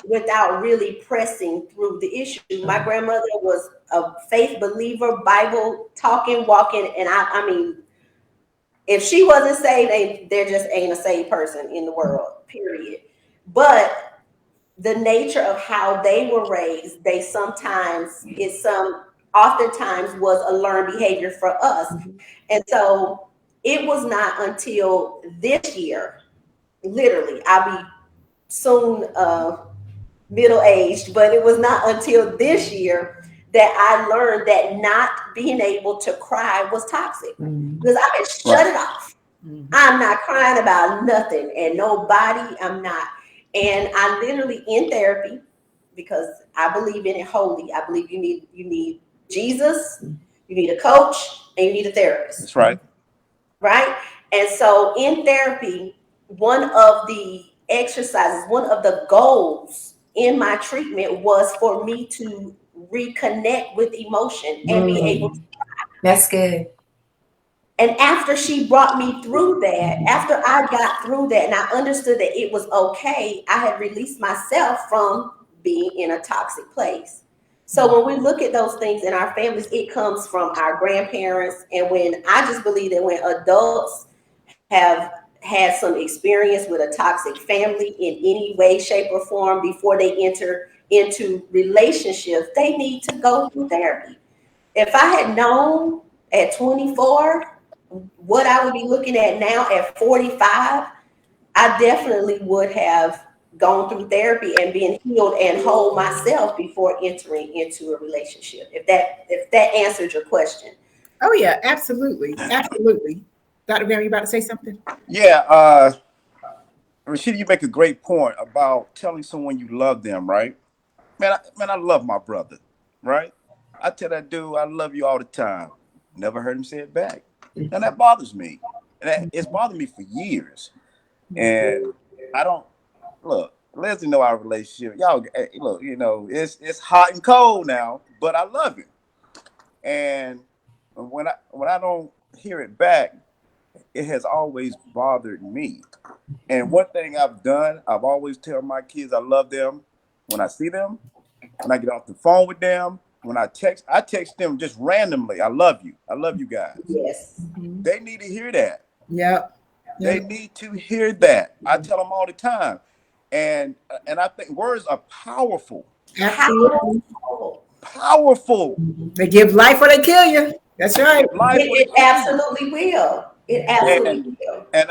without really pressing through the issue. My grandmother was a faith believer, Bible talking, walking, and I mean, if she wasn't saved, there just ain't a saved person in the world, period. But the nature of how they were raised, oftentimes was a learned behavior for us. And so it was not until this year, literally, I'll be soon middle-aged, but it was not until this year that I learned that not being able to cry was toxic, because I had shut it off. I'm not crying about nothing and nobody. I'm not. And I literally, in therapy, because I believe in it wholly, I believe you need Jesus, you need a coach, and you need a therapist. That's right. Right? And so in therapy, one of the exercises, one of the goals in my treatment was for me to reconnect with emotion and be able to cry. That's good. And after she brought me through that, after I got through that and I understood that it was okay, I had released myself from being in a toxic place. So when we look at those things in our families, it comes from our grandparents. And when I just believe that when adults have had some experience with a toxic family in any way, shape, or form before they enter into relationships, they need to go through therapy. If I had known at 24 what I would be looking at now at 45, I definitely would have gone through therapy and been healed and whole myself before entering into a relationship. If that answered your question. Oh yeah, absolutely. Absolutely. Dr. Graham, you about to say something? Yeah, Rashida, you make a great point about telling someone you love them, right? Man, I love my brother, right? I tell that dude I love you all the time. Never heard him say it back. And that bothers me. And it's bothered me for years. And I don't look, Leslie know our relationship. Y'all look, it's hot and cold now, but I love him. And when I don't hear it back, it has always bothered me. And one thing I've done, I've always tell my kids I love them when I see them, when I get off the phone with them, when I text them just randomly. I love you guys. Yes. They need to hear that. Yep. They need to hear that. I tell them all the time. And I think words are powerful. Absolutely. Powerful. They give life or they kill you. That's right. It absolutely will. It absolutely will. And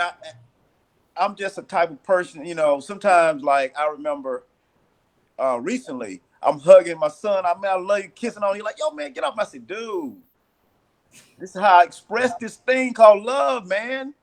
I'm just a type of person, sometimes like I remember recently, I'm hugging my son. I love you, kissing on you. Like, yo, man, get off. I said, dude, this is how I express this thing called love, man.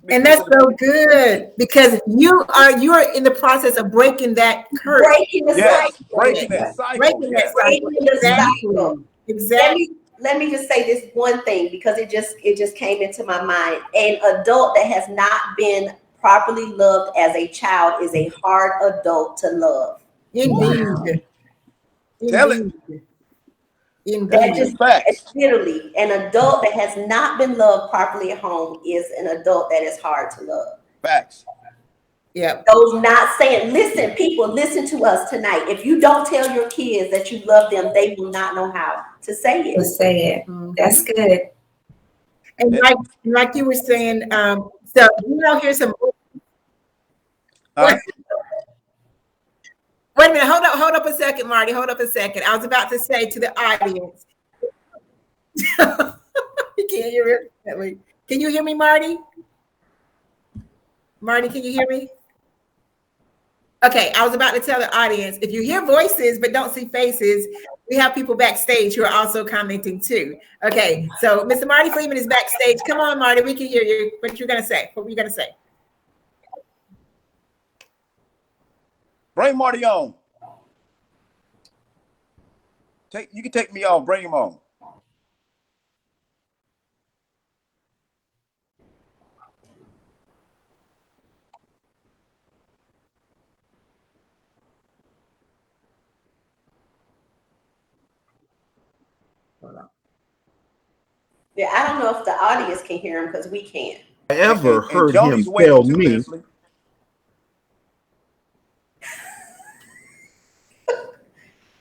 And that's so good because you are in the process of breaking that curse. Breaking the cycle. Breaking that cycle. Breaking the cycle. Exactly. Let me just say this one thing because it just came into my mind. An adult that has not been properly loved as a child is a hard adult to love. Indeed. Tell it. That just literally an adult that has not been loved properly at home is an adult that is hard to love. Facts. Yeah. Those not saying, listen, people, listen to us tonight. If you don't tell your kids that you love them, they will not know how to say it. To say it. That's good. And like you were saying, so here's some. Wait a minute, hold up a second, Marty. Hold up a second. I was about to say to the audience. You can't hear me. Can you hear me, Marty? Marty, can you hear me? Okay, I was about to tell the audience, if you hear voices but don't see faces, we have people backstage who are also commenting too. Okay, so Mr. Marty Freeman is backstage. Come on, Marty, we can hear you. What you're gonna say? What were you gonna say? Bring Marty on. You can take me off. Bring him on. Yeah, I don't know if the audience can hear him because we can't. I ever heard him Joni's tell waiting too, me. Leslie.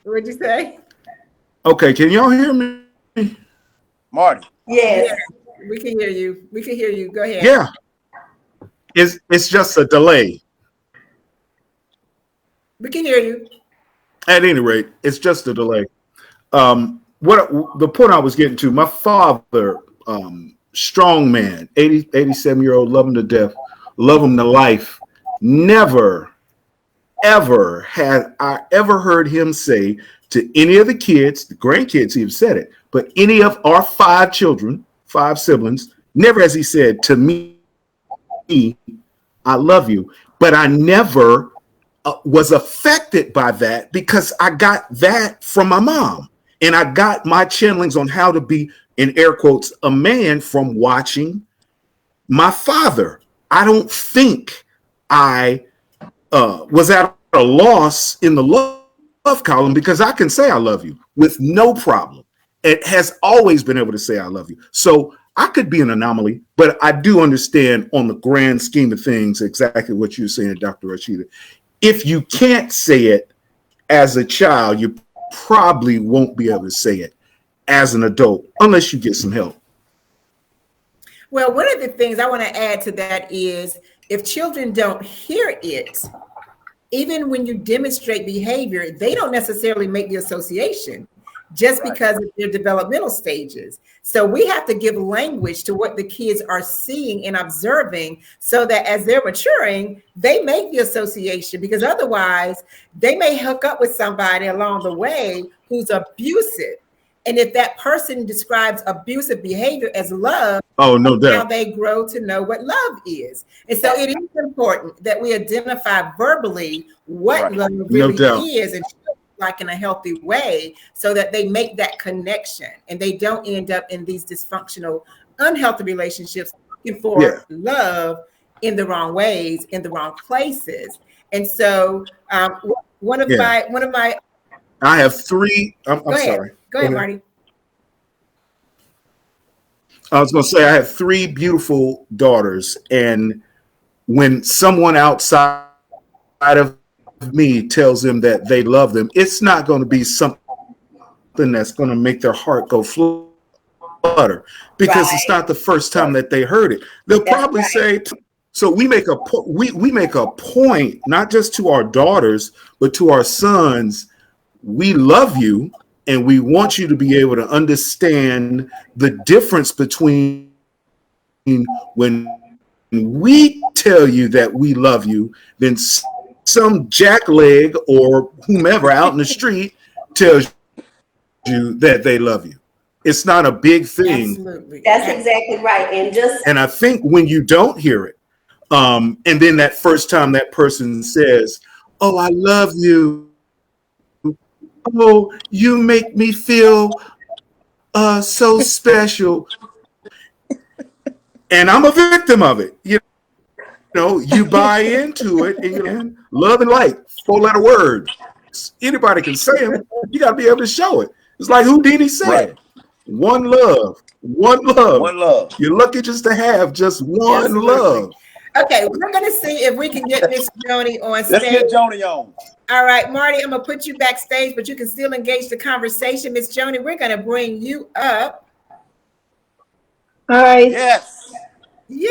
What'd you say? Okay, can y'all hear me? Marty. Yes. Yeah, we can hear you. We can hear you. Go ahead. Yeah. It's just a delay. We can hear you. At any rate, it's just a delay. What the point I was getting to, my father, strong man, 87-year-old, love him to death, love him to life. Never, ever had I ever heard him say to any of the kids, the grandkids, he have said it, but any of our 5 children, 5 siblings, never has he said to me, I love you. But I never was affected by that because I got that from my mom. And I got my channelings on how to be, in air quotes, a man from watching my father. I don't think I was at a loss in the love column because I can say I love you with no problem. It has always been able to say I love you. So I could be an anomaly, but I do understand on the grand scheme of things exactly what you're saying, Dr. Rashida. If you can't say it as a child, you probably won't be able to say it as an adult unless you get some help. Well, one of the things I want to add to that is if children don't hear it, even when you demonstrate behavior, they don't necessarily make the association just because of their developmental stages. So we have to give language to what the kids are seeing and observing so that as they're maturing, they make the association, because otherwise they may hook up with somebody along the way who's abusive. And if that person describes abusive behavior as love, oh, no doubt, how they grow to know what love is. And so it is important that we identify verbally what love really is and like in a healthy way so that they make that connection and they don't end up in these dysfunctional, unhealthy relationships looking for love in the wrong ways, in the wrong places. And so one of my I have 3. I'm sorry. Go ahead, Marty. I was going to say I have 3 beautiful daughters, and when someone outside of me tells them that they love them, it's not going to be something that's going to make their heart go flutter because it's not the first time that they heard it. They'll probably say, so we make a point, not just to our daughters, but to our sons. We love you, and we want you to be able to understand the difference between when we tell you that we love you, then some jackleg or whomever out in the street tells you that they love you. It's not a big thing. Absolutely. That's exactly right. And I think when you don't hear it, and then that first time that person says, "Oh, I love you. Oh, you make me feel so special," and I'm a victim of it. You know, you buy into it, and love and light, 4-letter words. Anybody can say them. You got to be able to show it. It's like Houdini said, one love, one love. One love. You're lucky just to have just one love. Okay, we're going to see if we can get Miss Joni on stage. Let's get Joni on. All right, Marty, I'm going to put you backstage, but you can still engage the conversation. Miss Joni, we're going to bring you up. All right. Yes. Yay!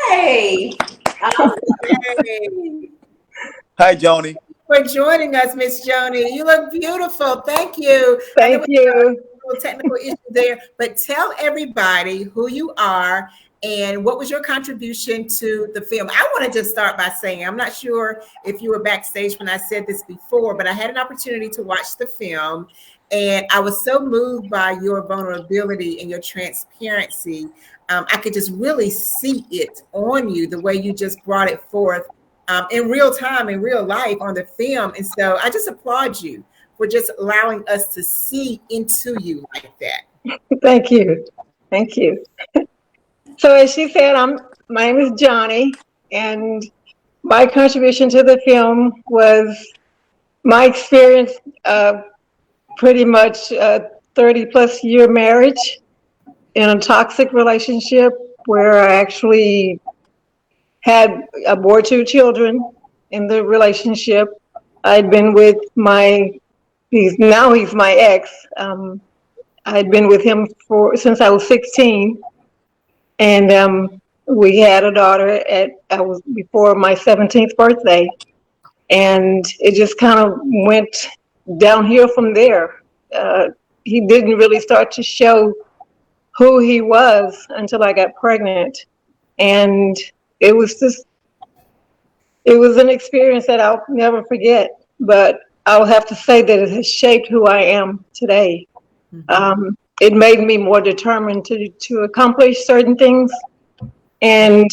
Hey. Hi, Joni. For joining us, Miss Joni. You look beautiful. Thank you. Thank you. Technical issue there, but tell everybody who you are and what was your contribution to the film. I want to just start by saying, I'm not sure if you were backstage when I said this before, but I had an opportunity to watch the film, and I was so moved by your vulnerability and your transparency. I could just really see it on you, the way you just brought it forth in real time, in real life on the film. And so I just applaud you for just allowing us to see into you like that. Thank you. Thank you. So as she said, my name is Johnny, and my contribution to the film was my experience of pretty much a 30-plus year marriage in a toxic relationship where I actually bore 2 children in the relationship. I'd been with he's my ex. I'd been with him since I was 16, and we had a daughter before my 17th birthday, and it just kind of went downhill from there. He didn't really start to show who he was until I got pregnant, and it was an experience that I'll never forget. But I'll have to say that it has shaped who I am today. Mm-hmm. It made me more determined to accomplish certain things. And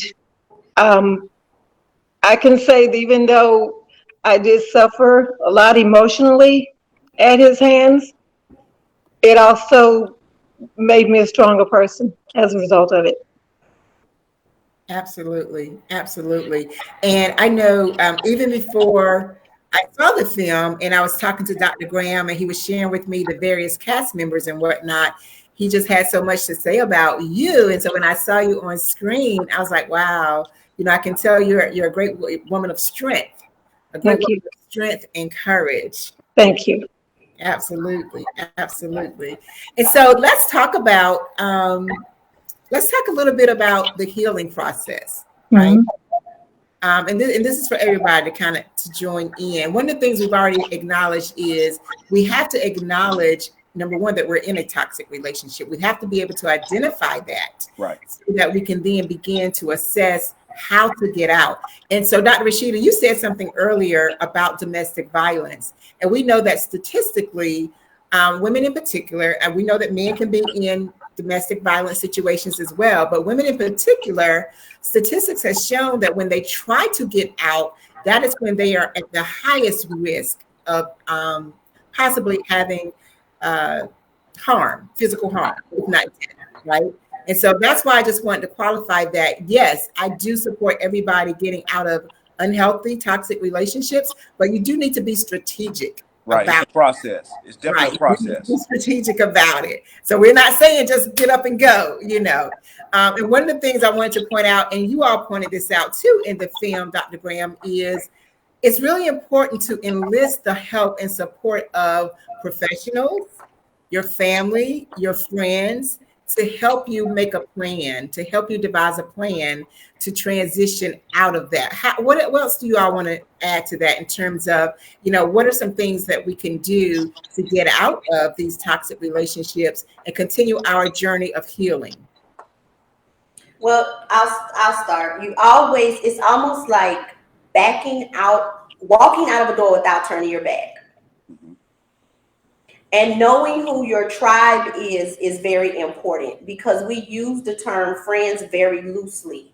I can say that even though I did suffer a lot emotionally at his hands, it also made me a stronger person as a result of it. Absolutely. Absolutely. And I know even before I saw the film and I was talking to Dr. Graham and he was sharing with me the various cast members and whatnot, he just had so much to say about you. And so when I saw you on screen, I was like, wow, I can tell you're a great woman of strength, a great woman of strength and courage. Thank you. Absolutely. Absolutely. And so let's talk about, let's talk a little bit about the healing process, right? Mm-hmm. And this is for everybody to join in. One of the things we've already acknowledged is we have to acknowledge, number one, that we're in a toxic relationship. We have to be able to identify that, right, so that we can then begin to assess how to get out. And so, Dr. Rashida, you said something earlier about domestic violence. And we know that statistically, women in particular, and we know that men can be in domestic violence situations as well, but women in particular, statistics has shown that when they try to get out, that is when they are at the highest risk of possibly having physical harm, if not death, right? And so that's why I just wanted to qualify that, yes, I do support everybody getting out of unhealthy, toxic relationships, but you do need to be strategic. Right, it's a process. It's definitely a process. Be strategic about it. So we're not saying just get up and go, And one of the things I wanted to point out, and you all pointed this out too in the film, Dr. Graham, is it's really important to enlist the help and support of professionals, your family, your friends, to help you make a plan, to help you devise a plan to transition out of that. What else do you all want to add to that in terms of, what are some things that we can do to get out of these toxic relationships and continue our journey of healing? Well, I'll start. It's almost like walking out of a door without turning your back. And knowing who your tribe is very important, because we use the term friends very loosely,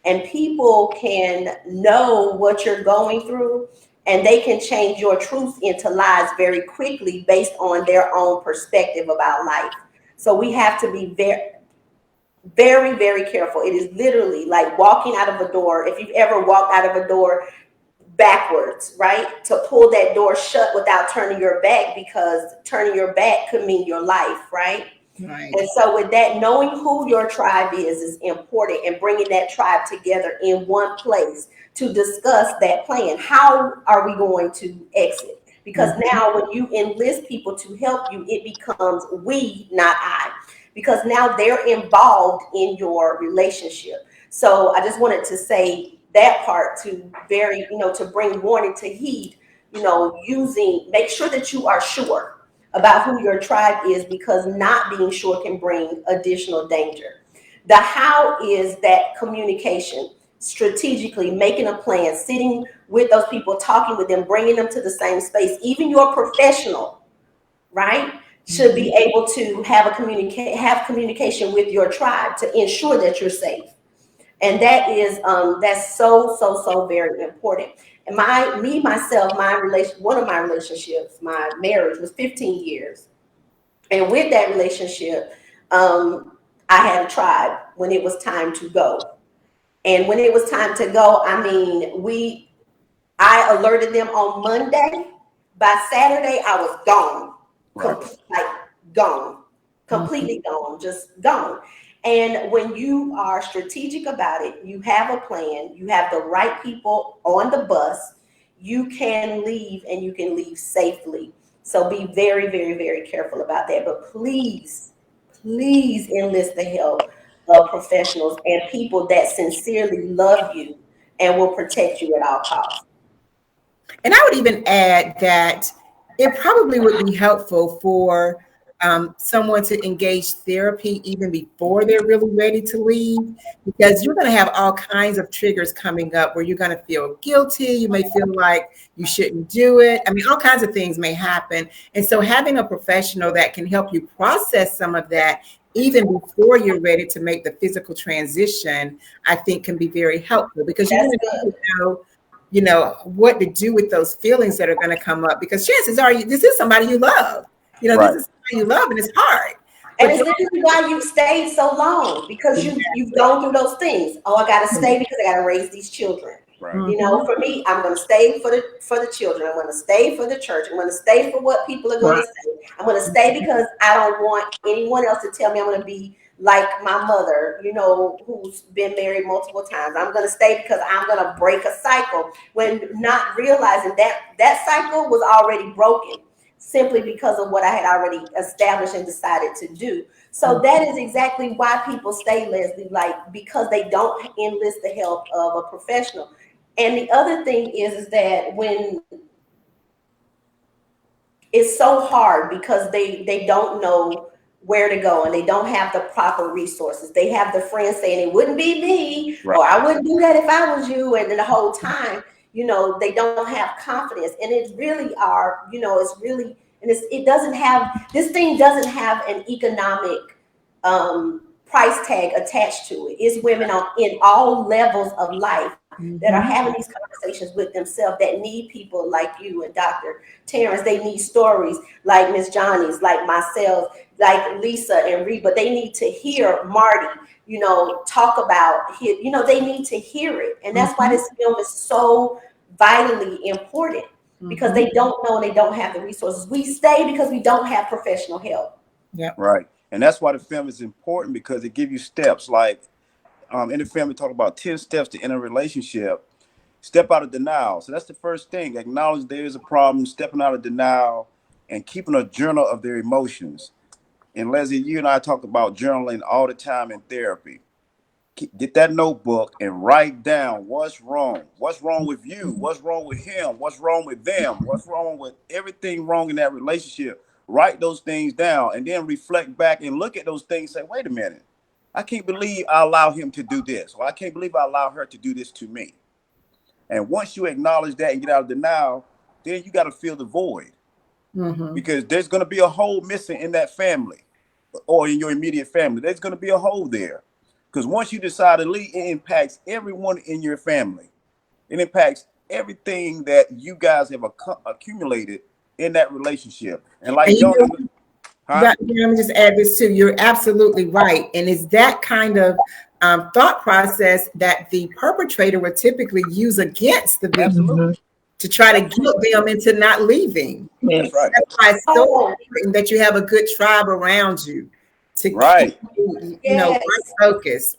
and people can know what you're going through and they can change your truth into lies very quickly based on their own perspective about life. So we have to be very, very, very careful. It is literally like walking out of a door. If you've ever walked out of a door backwards, right? To pull that door shut without turning your back, because turning your back could mean your life, right? Right. And so with that, knowing who your tribe is important, and bringing that tribe together in one place to discuss that plan. How are we going to exit? Because now when you enlist people to help you, it becomes we, not I, because now they're involved in your relationship. So I just wanted to say that part to bring warning to heed, make sure that you are sure about who your tribe is, because not being sure can bring additional danger. The how is that communication, strategically making a plan, sitting with those people, talking with them, bringing them to the same space. Even your professional, right, should be able to have communication with your tribe to ensure that you're safe. And that is that's so very important. And one of my relationships, my marriage was 15 years. And with that relationship, I had a tribe when it was time to go. And when it was time to go, I mean, I alerted them on Monday. By Saturday, I was gone. Gone. Completely gone, just gone. And when you are strategic about it, you have a plan, you have the right people on the bus, you can leave and you can leave safely. So be very, very, very careful about that. But please enlist the help of professionals and people that sincerely love you and will protect you at all costs. And I would even add that it probably would be helpful for someone to engage therapy even before they're really ready to leave, because you're going to have all kinds of triggers coming up where you're going to feel guilty. You may feel like you shouldn't do it. I mean, all kinds of things may happen. And so having a professional that can help you process some of that even before you're ready to make the physical transition, I think can be very helpful, because you know what to do with those feelings that are going to come up, because chances are this is somebody you love. This is somebody you love, and it's hard. And it's literally why you've stayed so long, because you've gone through those things. Oh, I got to stay because I got to raise these children. Right. You know, for me, I'm going to stay for the children. I'm going to stay for the church. I'm going to stay for what people are going to say. I'm going to stay because I don't want anyone else to tell me I'm going to be like my mother, you know, who's been married multiple times. I'm going to stay because I'm going to break a cycle, when not realizing that cycle was already broken simply because of what I had already established and decided to do. So that is exactly why people stay, Leslie, because they don't enlist the help of a professional. And the other thing is that when it's so hard because they don't know where to go and they don't have the proper resources. They have the friends saying it wouldn't be me, or I wouldn't do that if I was you. And then the whole time, you know, they don't have confidence. And it's really this thing doesn't have an economic price tag attached to it. It's women in all levels of life that are having these conversations with themselves, that need people like you and Dr. Terrence. They need stories like Miss Johnny's, like myself, like Lisa and Reba. They need to hear Marty, you know, talk about it. You know, they need to hear it. And that's why this film is so vitally important, because they don't know and they don't have the resources. We stay because we don't have professional help. Yeah. Right. And that's why the film is important, because it gives you steps. Like in the film, we talk about 10 steps to end a relationship. Step out of denial. So that's the first thing. Acknowledge there is a problem, stepping out of denial, and keeping a journal of their emotions. And Leslie, you and I talk about journaling all the time in therapy. Get that notebook and write down what's wrong. What's wrong with you? What's wrong with him? What's wrong with them? What's wrong with everything wrong in that relationship? Write those things down and then reflect back and look at those things and say, wait a minute, I can't believe I allow him to do this, or I can't believe I allow her to do this to me. And once you acknowledge that and get out of denial, then you got to fill the void, because there's going to be a hole missing in that family or in your immediate family. There's going to be a hole there, because once you decide to leave, it impacts everyone in your family. It impacts everything that you guys have accumulated in that relationship. And like, let me just add this too. You're absolutely right. And it's that kind of thought process that the perpetrator would typically use against the victim to try to guilt them into not leaving. That's right. That's why it's so important that you have a good tribe around you to keep you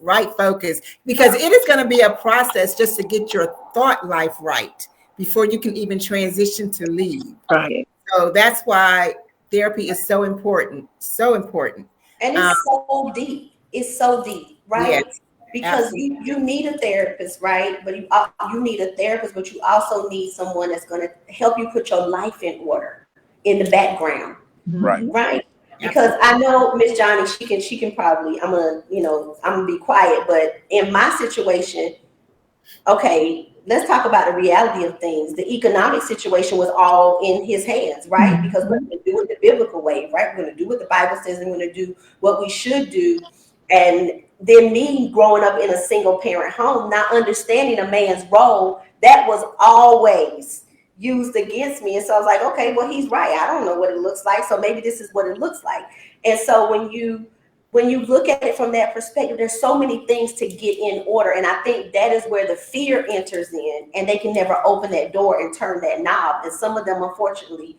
right focus, because it is going to be a process just to get your thought life right before you can even transition to leave. Right. So that's why therapy is so important, so important. And it's so deep. It's so deep, right? Yes, because you need a therapist, right? But you need a therapist, but you also need someone that's going to help you put your life in order in the background, right? Because I know Miss Johnny, she can probably, I'm gonna be quiet, but in my situation, okay, let's talk about the reality of things. The economic situation was all in his hands, right? Because we're going to do it the biblical way, right? We're going to do what the Bible says, and we're going to do what we should do And then me growing up in a single parent home, not understanding a man's role, that was always used against me. And so I was like, okay, well, he's right. I don't know what it looks like. So maybe this is what it looks like. And so when you look at it from that perspective, there's so many things to get in order. And I think that is where the fear enters in, and they can never open that door and turn that knob. And some of them, unfortunately,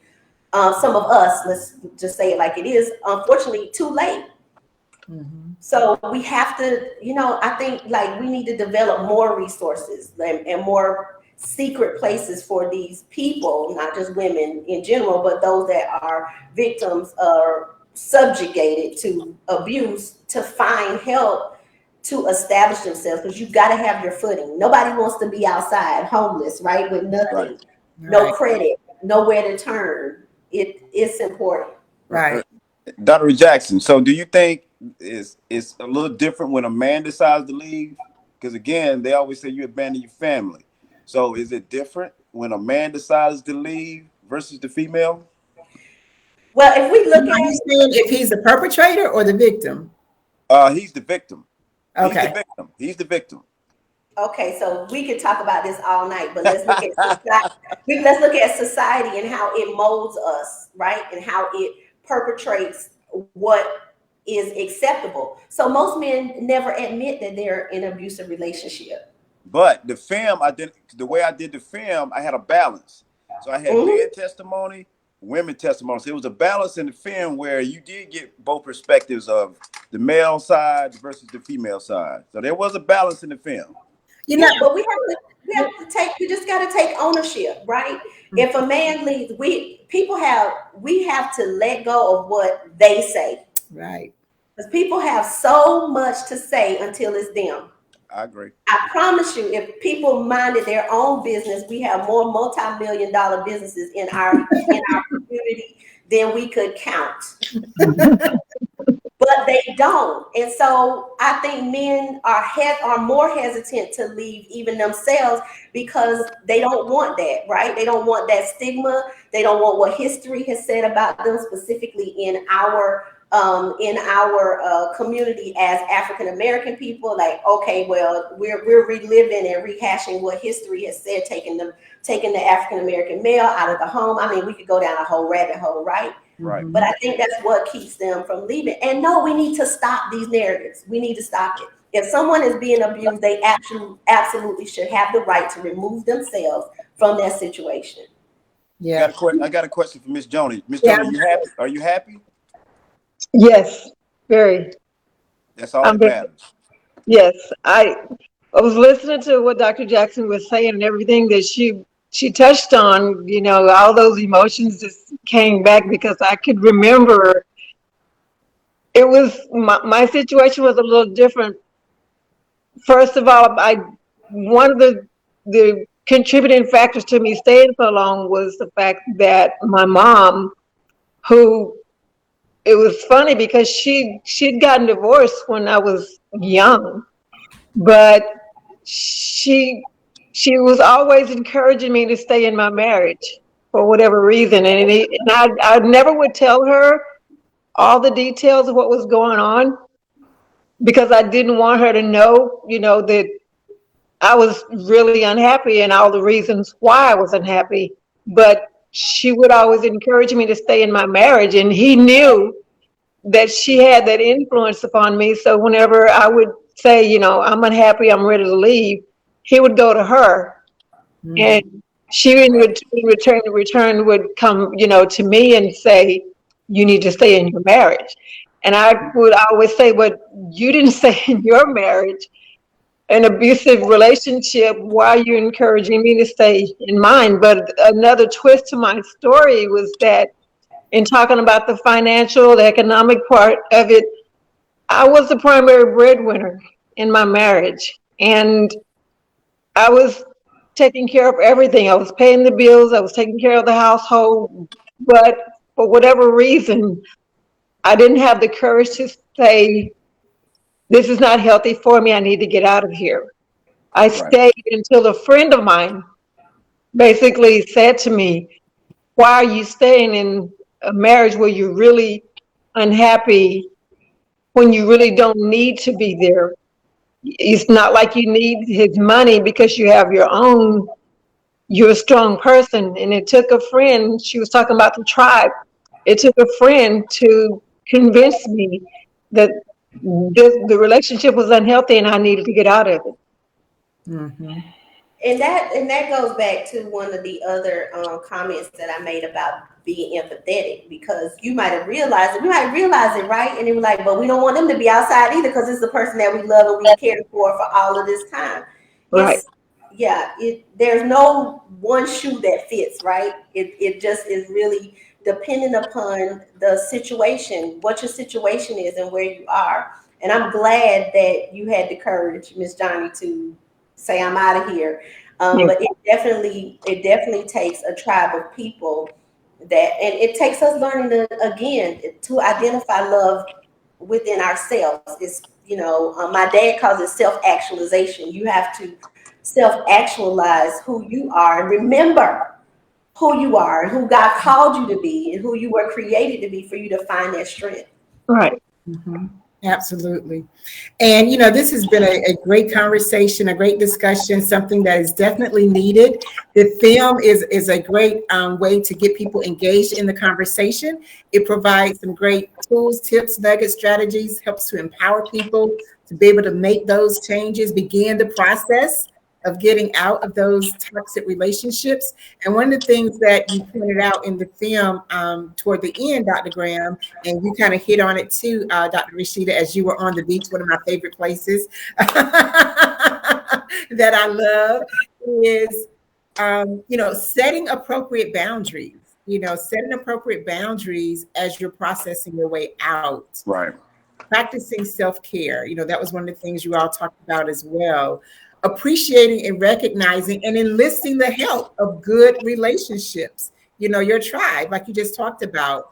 some of us, let's just say it like it is, unfortunately, too late. Mm-hmm. So we have to, I think like we need to develop more resources and more secret places for these people, not just women in general, but those that are victims or subjugated to abuse, to find help to establish themselves, because you got to have your footing. Nobody wants to be outside homeless, right, with nothing, right. No credit, nowhere to turn. It's important. Right. Dr. Jackson, so do you think it's a little different when a man decides to leave? Because again, they always say you abandon your family. So is it different when a man decides to leave versus the female? Well, if we look at if he's the perpetrator or the victim? He's the victim. Okay. He's the victim. Okay, so we could talk about this all night, but let's look at society. Let's look at society and how it molds us, right? And how it perpetrates what is acceptable. So most men never admit that they're in an abusive relationship. But the film, the way I did the film, I had a balance. So I had men testimony, women testimony. So it was a balance in the film where you did get both perspectives of the male side versus the female side. So there was a balance in the film. But we have to take. You just got to take ownership, right? Mm-hmm. If a man leaves, we have to let go of what they say, right? Because people have so much to say until it's them. I agree. I promise you, if people minded their own business, we have more multi-million-dollar businesses in our community than we could count. But they don't. And so I think men are more hesitant to leave even themselves because they don't want that, right? They don't want that stigma. They don't want what history has said about them, specifically in our community as African American people. Like, okay, well, we're reliving and rehashing what history has said, taking the African American male out of the home. I mean, we could go down a whole rabbit hole, right? Right. But I think that's what keeps them from leaving. And no, we need to stop these narratives. We need to stop it. If someone is being abused, they absolutely should have the right to remove themselves from that situation. Yeah. I got a question for Miss Joni. Miss Joni, you happy? Are you happy? Yes, very. That's all that matters. Yes, I was listening to what Dr. Jackson was saying and everything that she touched on. All those emotions just came back because I could remember. It was my situation was a little different. First of all, one of the contributing factors to me staying so long was the fact that my mom, who, it was funny because she'd gotten divorced when I was young, but she was always encouraging me to stay in my marriage for whatever reason. And I never would tell her all the details of what was going on because I didn't want her to know, that I was really unhappy and all the reasons why I was unhappy. But she would always encourage me to stay in my marriage. And he knew that she had that influence upon me. So whenever I would say, I'm unhappy, I'm ready to leave, he would go to her. Mm. And she in return would come, to me and say, you need to stay in your marriage. And I would always say, but you didn't stay in your marriage, an abusive relationship. Why are you encouraging me to stay in mine? But another twist to my story was that in talking about the financial, the economic part of it, I was the primary breadwinner in my marriage. And I was taking care of everything. I was paying the bills. I was taking care of the household. But for whatever reason, I didn't have the courage to say, this is not healthy for me. I need to get out of here. I stayed until a friend of mine basically said to me, why are you staying in a marriage where you're really unhappy when you really don't need to be there. It's not like you need his money because you have your own. You're a strong person. And it took a friend, she was talking about the tribe. It took a friend to convince me that the relationship was unhealthy and I needed to get out of it. Mm-hmm. And that goes back to one of the other comments that I made about being empathetic, because you might have realized it, right? And they were like, but we don't want them to be outside either because it's the person that we love and we cared for all of this time. Right. There's no one shoe that fits, right? It just is really dependent upon the situation, what your situation is and where you are. And I'm glad that you had the courage, Miss Johnny, to say I'm out of here. But it definitely takes a tribe of people and it takes us learning to identify love within ourselves. It's, my dad calls it self-actualization. You have to self-actualize who you are and remember who you are and who God called you to be and who you were created to be for you to find that strength. Right. Mm-hmm. Absolutely. And, this has been a great conversation, a great discussion, something that is definitely needed. The film is a great way to get people engaged in the conversation. It provides some great tools, tips, nuggets, strategies, helps to empower people to be able to make those changes, begin the process of getting out of those toxic relationships. And one of the things that you pointed out in the film toward the end, Dr. Graham, and you kind of hit on it too, Dr. Rashida, as you were on the beach, one of my favorite places that I love is, setting appropriate boundaries, setting appropriate boundaries as you're processing your way out. Right. Practicing self-care. That was one of the things you all talked about as well. Appreciating and recognizing and enlisting the help of good relationships, your tribe, like you just talked about.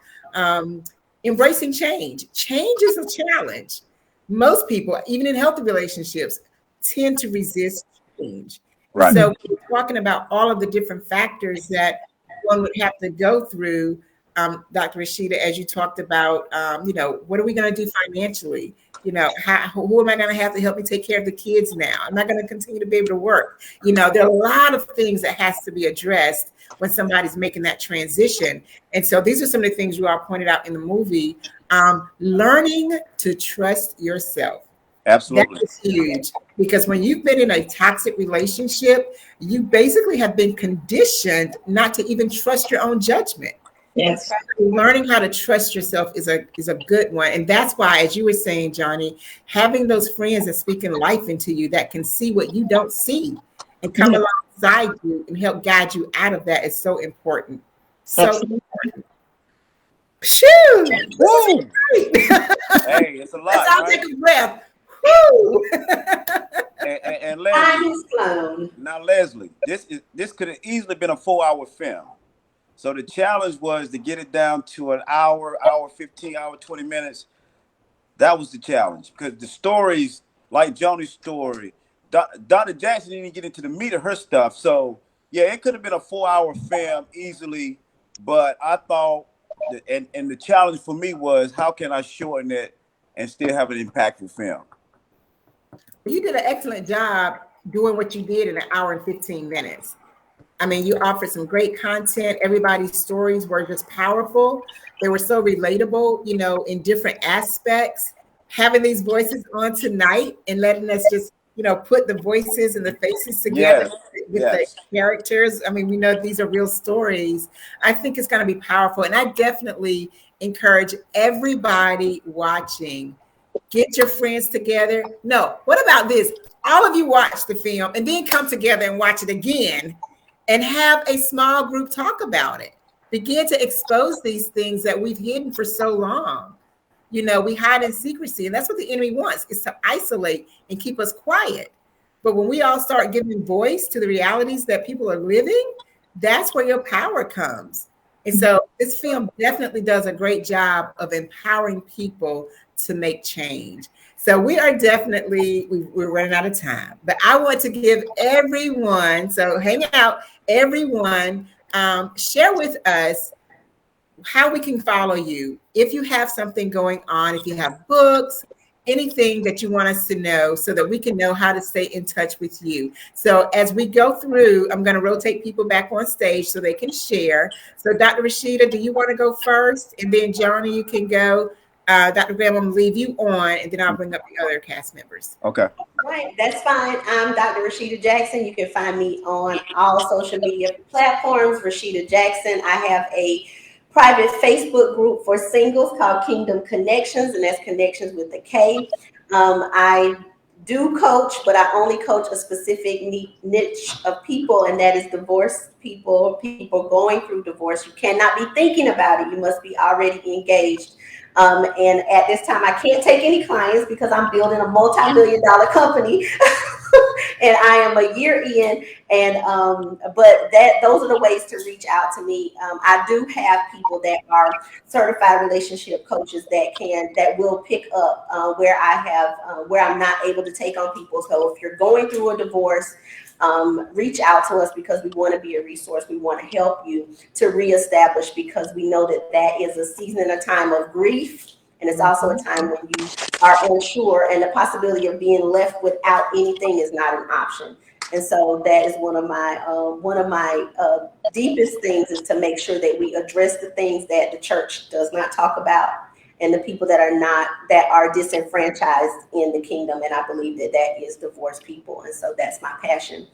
Embracing change. Change is a challenge. Most people, even in healthy relationships, tend to resist change. Right. So we're talking about all of the different factors that one would have to go through. Dr. Rashida, as you talked about, what are we going to do financially? Who am I going to have to help me take care of the kids now? Am I going to continue to be able to work? There are a lot of things that has to be addressed when somebody's making that transition. And so these are some of the things you all pointed out in the movie. Learning to trust yourself. Absolutely. That is huge, because when you've been in a toxic relationship, you basically have been conditioned not to even trust your own judgment. Yes. Learning how to trust yourself is a good one. And that's why, as you were saying, Johnny, having those friends that speaking life into you that can see what you don't see and come alongside you and help guide you out of that is so important. So important. Shoo! Woo! Hey, it's a lot. Let's all take a breath. Woo! and Leslie, flown. now Leslie, this could have easily been a 4-hour film. So the challenge was to get it down to an hour 15, hour 20 minutes. That was the challenge, because the stories, like Johnny's story, Dr. Jackson didn't even get into the meat of her stuff. So yeah, it could have been a 4-hour film easily, but I thought, and the challenge for me was, how can I shorten it and still have an impactful film? You did an excellent job doing what you did in an hour and 15 minutes. I mean, you offered some great content. Everybody's stories were just powerful. They were so relatable, in different aspects. Having these voices on tonight and letting us just, put the voices and the faces together with the characters. I mean, we know these are real stories. I think it's going to be powerful. And I definitely encourage everybody watching, get your friends together. No, what about this? All of you watch the film and then come together and watch it again. And have a small group talk about it. Begin to expose these things that we've hidden for so long. We hide in secrecy, and that's what the enemy wants, is to isolate and keep us quiet. But when we all start giving voice to the realities that people are living, that's where your power comes. And so this film definitely does a great job of empowering people to make change. So we are definitely, we're running out of time, but I want to give everyone, so hang out, everyone, share with us how we can follow you. If you have something going on, if you have books, anything that you want us to know so that we can know how to stay in touch with you. So as we go through, I'm going to rotate people back on stage so they can share. So Dr. Rashida, do you want to go first? And then Johnny, you can go. Dr. Graham, I'm going to leave you on, and then I'll bring up the other cast members. Okay. Right, that's fine. I'm Dr. Rashida Jackson. You can find me on all social media platforms, Rashida Jackson. I have a private Facebook group for singles called Kingdom Connections, and that's connections with the K. I do coach, but I only coach a specific niche of people, and that is divorced people, people going through divorce. You cannot be thinking about it. You must be already engaged. And at this time, I can't take any clients because I'm building a multi-million-dollar company, and I am a year in. And but those are the ways to reach out to me. I do have people that are certified relationship coaches that will pick up where I'm not able to take on people. So if you're going through a divorce, reach out to us because we want to be a resource. We want to help you to reestablish, because we know that is a season and a time of grief. And it's also a time when you are unsure, and the possibility of being left without anything is not an option. And so that is one of my deepest things, is to make sure that we address the things that the church does not talk about, and the people that are disenfranchised in the kingdom. And I believe that is divorced people. And so that's my passion.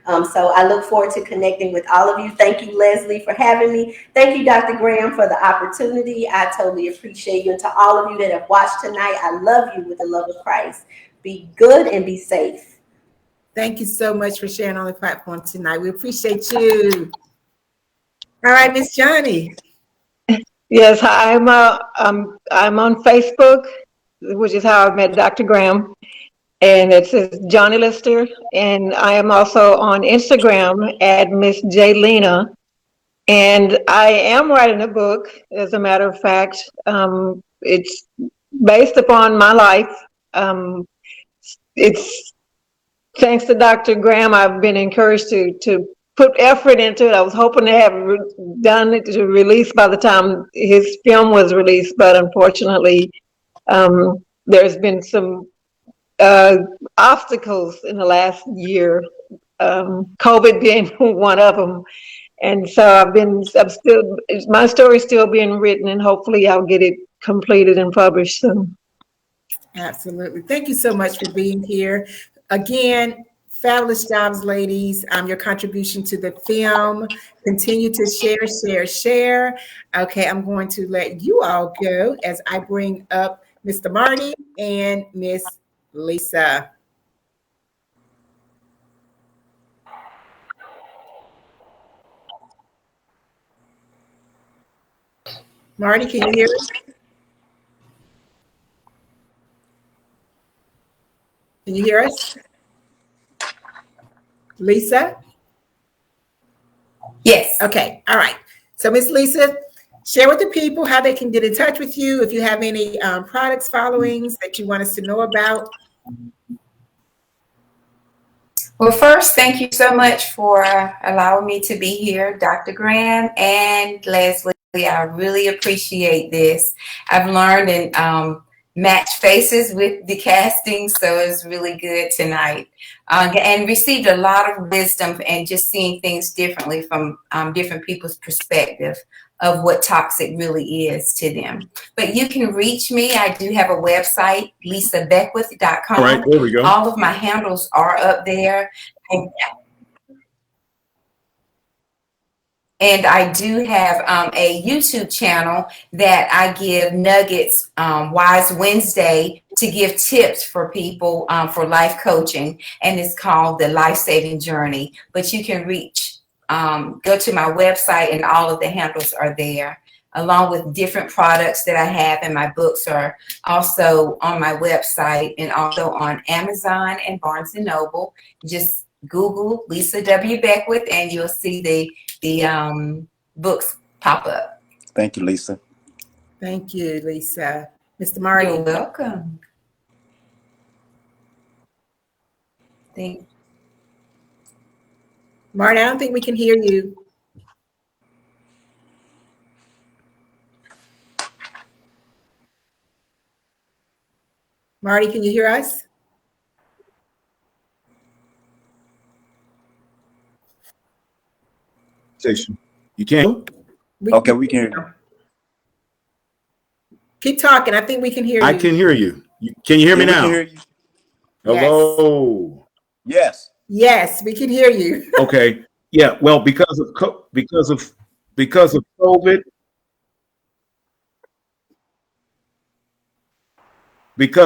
So I look forward to connecting with all of you. Thank you, Leslie, for having me. Thank you, Dr. Graham, for the opportunity. I totally appreciate you. And to all of you that have watched tonight, I love you with the love of Christ. Be good and be safe. Thank you so much for sharing on the platform tonight. We appreciate you. All right, Miss Johnny. Yes, I'm on Facebook, which is how I met Dr. Graham, and it says Johnny Lister. And I am also on Instagram at Miss J Lena, and I am writing a book. As a matter of fact, it's based upon my life. It's thanks to Dr. Graham, I've been encouraged to put effort into it. I was hoping to have done it to release by the time his film was released, but unfortunately, there's been some obstacles in the last year, COVID being one of them. And so my story's still being written, and hopefully I'll get it completed and published soon. Absolutely. Thank you so much for being here. Again, fabulous jobs, ladies. Your contribution to the film. Continue to share. Okay, I'm going to let you all go as I bring up Mr. Marty and Miss Lisa. Marty, can you hear us? Can you hear us? Lisa? Yes. Okay, all right. So Miss Lisa, share with the people how they can get in touch with you, if you have any products, followings that you want us to know about. Well, first, thank you so much for allowing me to be here, Dr. Graham and Leslie. I really appreciate this. I've learned and matched faces with the casting, so it's really good tonight. And received a lot of wisdom and just seeing things differently from different people's perspective of what toxic really is to them. But you can reach me. I do have a website, lisabeckwith.com. All right, there we go. All of my handles are up there. And I do have a YouTube channel that I give nuggets, Wise Wednesday, to give tips for people for life coaching. And it's called The Life Saving Journey. But you can go to my website, and all of the handles are there, along with different products that I have. And my books are also on my website and also on Amazon and Barnes & Noble. Just Google Lisa W. Beckwith, and you'll see the books pop up. Thank you, Lisa. Thank you, Lisa. Mr. Marty. You're welcome. Marty, I don't think we can hear you. Marty, can you hear us? You can. Okay, we can hear you. Keep talking. I think we can hear you. I can hear you. Can you hear me We now? can hear you. Hello. Yes. Yes, we can hear you. Okay. Yeah. Well, because of COVID, because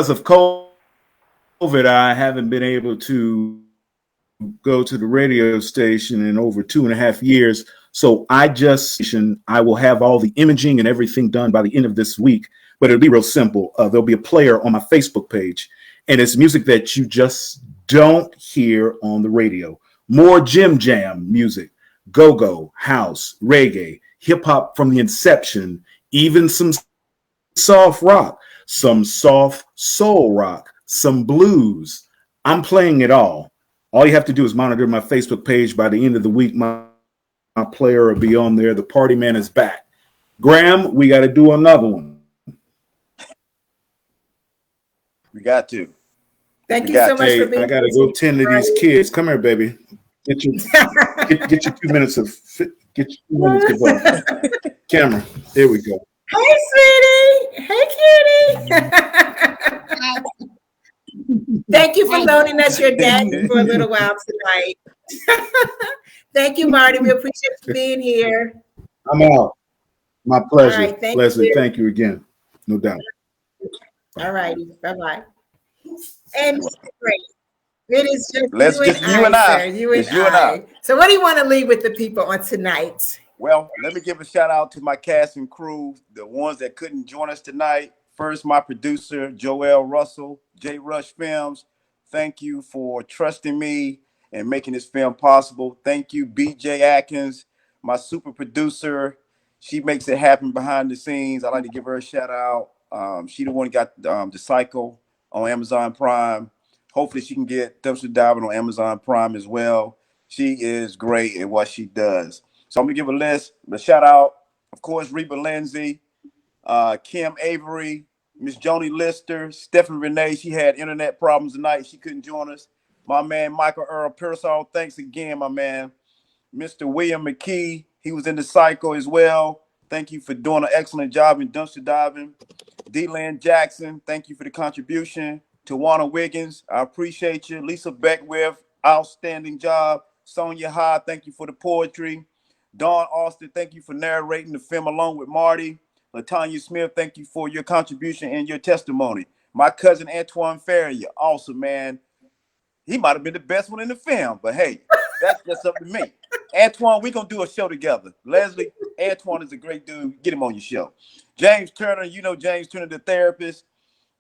of COVID, I haven't been able to go to the radio station in over 2.5 years. So I will have all the imaging and everything done by the end of this week, but it'll be real simple. There'll be a player on my Facebook page, and it's music that you just don't hear on the radio. More Jim Jam music, go-go, house, reggae, hip hop from the inception, even some soft rock, some soft soul rock, some blues. I'm playing it all. All you have to do is monitor my Facebook page. By the end of the week, my player will be on there. The party man is back. Graham, we got to do another one. We got to. Thank you so much for being I got to go tend to these kids. Come here, baby. Get your 2 minutes of get your 2 minutes. Camera. There we go. Hey, sweetie. Hey, cutie. Thank you for loaning us your daddy for a little while tonight. Thank you, Marty. We appreciate you being here. I'm out. My pleasure. All right, Leslie, thank you again. No doubt. All righty. Bye-bye. And great. It is just you and I. Sir. You and I. So what do you want to leave with the people on tonight? Well, let me give a shout out to my cast and crew, the ones that couldn't join us tonight. First, my producer, Joel Russell, J Rush Films. Thank you for trusting me and making this film possible. Thank you, BJ Atkins, my super producer. She makes it happen behind the scenes. I'd like to give her a shout out. She the one who got The Cycle on Amazon Prime. Hopefully she can get Dumpster Diving on Amazon Prime as well. She is great at what she does. So I'm gonna give a shout out, of course, Reba Lindsay, Kim Avery, Miss Joni Lister, Stephanie Renee. She had internet problems tonight. She couldn't join us. My man, Michael Earl Pearsall. Thanks again, my man. Mr. William McKee. He was in The Cycle as well. Thank you for doing an excellent job in Dumpster Diving. D-Lynn Jackson. Thank you for the contribution. Tawana Wiggins. I appreciate you. Lisa Beckwith. Outstanding job. Sonia Ha. Thank you for the poetry. Dawn Austin. Thank you for narrating the film along with Marty. LaTanya Smith, thank you for your contribution and your testimony. My cousin Antoine Ferrier, awesome, man. He might have been the best one in the film, but hey, that's just up to me. Antoine, we're going to do a show together. Leslie, Antoine is a great dude. Get him on your show. James Turner, you know James Turner, the therapist.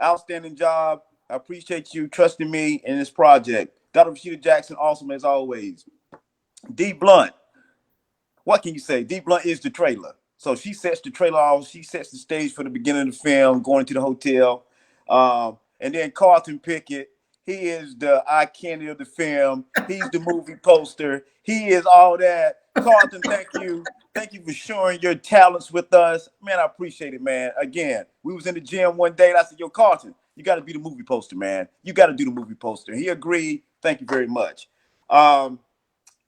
Outstanding job. I appreciate you trusting me in this project. Dr. Rashida Jackson, awesome as always. D Blunt, what can you say? D Blunt is the trailer. So she sets the trailer off. She sets the stage for the beginning of the film, going to the hotel. And then Carlton Pickett, he is the eye candy of the film. He's the movie poster. He is all that. Carlton, thank you. Thank you for sharing your talents with us. Man, I appreciate it, man. Again, we was in the gym one day and I said, yo, Carlton, you got to be the movie poster, man. You got to do the movie poster. He agreed. Thank you very much.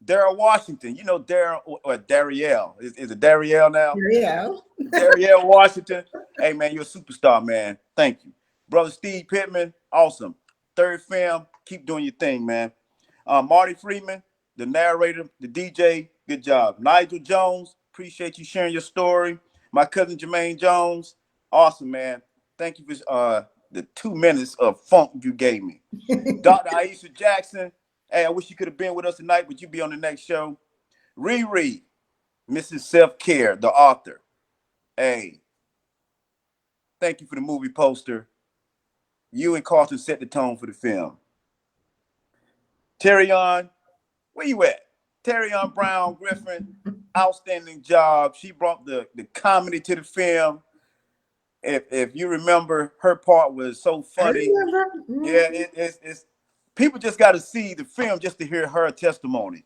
Daryl Washington, you know Daryl or Darielle. Is it Darielle now? Darielle. Darielle Washington. Hey man, you're a superstar, man. Thank you. Brother Steve Pittman, awesome. Third film, keep doing your thing, man. Marty Freeman, the narrator, the DJ, good job. Nigel Jones, appreciate you sharing your story. My cousin Jermaine Jones, awesome, man. Thank you for the 2 minutes of funk you gave me. Dr. Aisha Jackson, hey, I wish you could have been with us tonight, but you be on the next show. Riri, Mrs. Self-Care, the author. Hey, thank you for the movie poster. You and Carlton set the tone for the film. Terrion, where you at? Terrion Brown Griffin, outstanding job. She brought the comedy to the film. If you remember, her part was so funny. Yeah, it's people just got to see the film just to hear her testimony.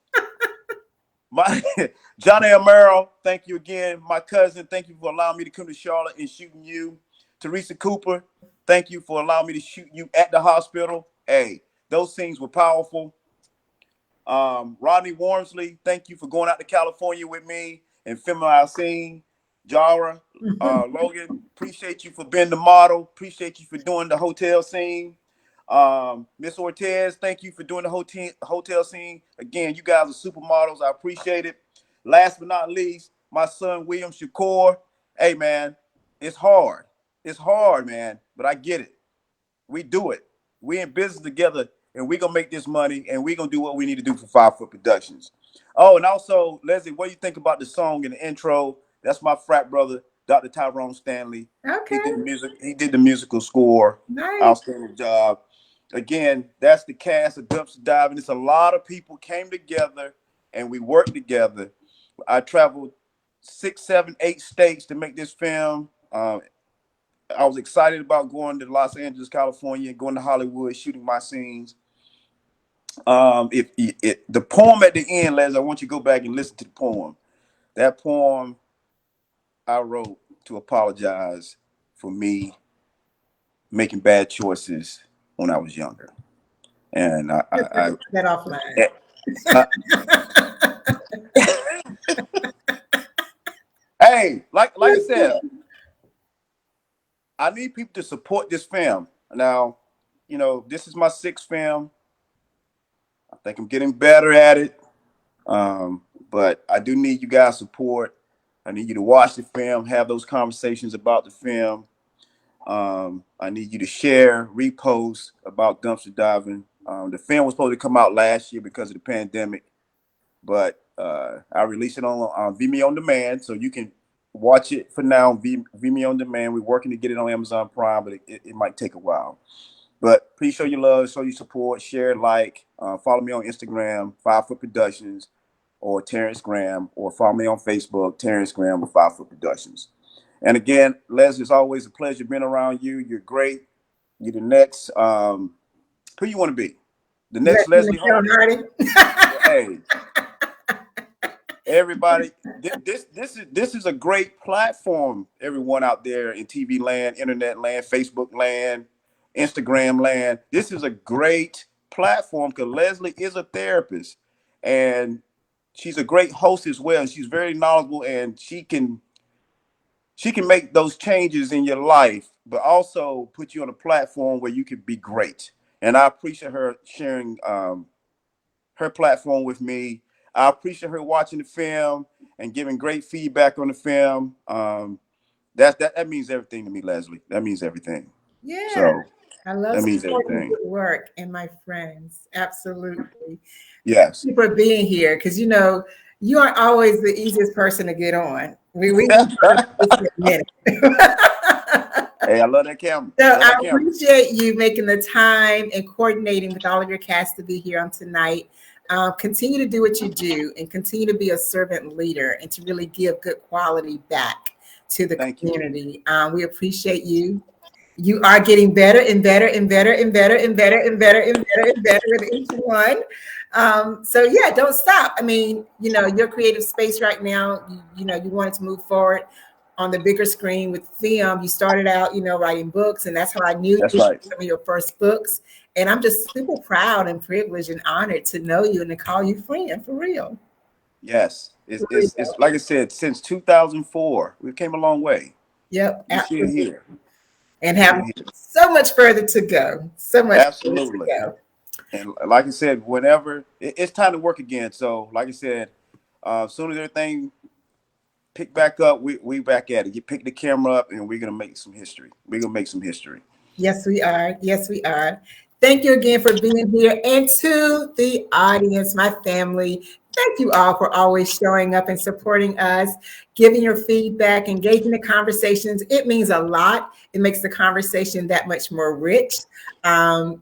Johnny Amaro, thank you again. My cousin, thank you for allowing me to come to Charlotte and shooting you. Teresa Cooper, Thank you for allowing me to shoot you at the hospital. Hey, those scenes were powerful. Rodney Wormsley, thank you for going out to California with me and filming our scene. Jara, Logan, appreciate you for being the model. Appreciate you for doing the hotel scene. Miss Ortez, thank you for doing the hotel scene. Again, you guys are supermodels. I appreciate it. Last but not least, my son, William Shakur. Hey, man, it's hard. It's hard, man, but I get it. We do it. We in business together, and we gonna make this money, and we gonna do what we need to do for 5 Foot Productions. Oh, and also, Leslie, what do you think about the song in the intro? That's my frat brother, Dr. Tyrone Stanley. Okay. He did the musical score. Nice. Outstanding job. Again, that's the cast of Dumpster Diving. It's a lot of people came together, and we worked together. I traveled 6, 7, 8 states to make this film. I was excited about going to Los Angeles, California, going to Hollywood, shooting my scenes. The poem at the end, Les, I want you to go back and listen to the poem. That poem I wrote to apologize for me making bad choices when I was younger. And I that offline. Hey, like I said, I need people to support this film. Now, you know, this is my 6th film. I think I'm getting better at it. But I do need you guys' support. I need you to watch the film, have those conversations about the film. I need you to share, repost about Dumpster Diving. The film was supposed to come out last year because of the pandemic, but I released it on Vimeo On Demand, so you can watch it for now on Vimeo On Demand. We're working to get it on Amazon Prime, but it might take a while. But please show your love, show your support, share, like, follow me on Instagram, 5 Foot Productions, or Terrence Graham, or follow me on Facebook, Terrence Graham with 5 Foot Productions. And again, Les, it's always a pleasure being around you. You're great. You're the next, who you want to be? The next Leslie Hardy? Hey, everybody, this is a great platform, everyone out there in TV land, internet land, Facebook land, Instagram land. This is a great platform because Leslie is a therapist and she's a great host as well. She's very knowledgeable and she can make those changes in your life, but also put you on a platform where you can be great. And I appreciate her sharing her platform with me. I appreciate her watching the film and giving great feedback on the film. That means everything to me, Leslie. That means everything. Yeah. So I love that means supporting everything. good work and my friends. Absolutely. Yes. Thank you for being here because you know you aren't always the easiest person to get on. We Hey, I love that camera. So I appreciate you making the time and coordinating with all of your cast to be here on tonight. Continue to do what you do and continue to be a servant leader and to really give good quality back to the community. We appreciate you. You are getting better and better and better and better and better and better and better and better with each one. So yeah, don't stop. I mean, you know, your creative space right now, you know, you wanted to move forward on the bigger screen with film. You started out, you know, writing books, and that's how I knew you were some of your first books. And I'm just super proud and privileged and honored to know you and to call you friend for real. Yes, it's like I said, since 2004, we came a long way. Yep, absolutely. Here. And have so much further to go. So much absolutely. To go. And like I said, whenever it's time to work again. So, like I said, as soon as everything pick back up, we back at it. You pick the camera up, and we're gonna make some history. We're gonna make some history. Yes, we are. Yes, we are. Thank you again for being here, and to the audience, my family. Thank you all for always showing up and supporting us, giving your feedback, engaging the conversations. It means a lot. It makes the conversation that much more rich.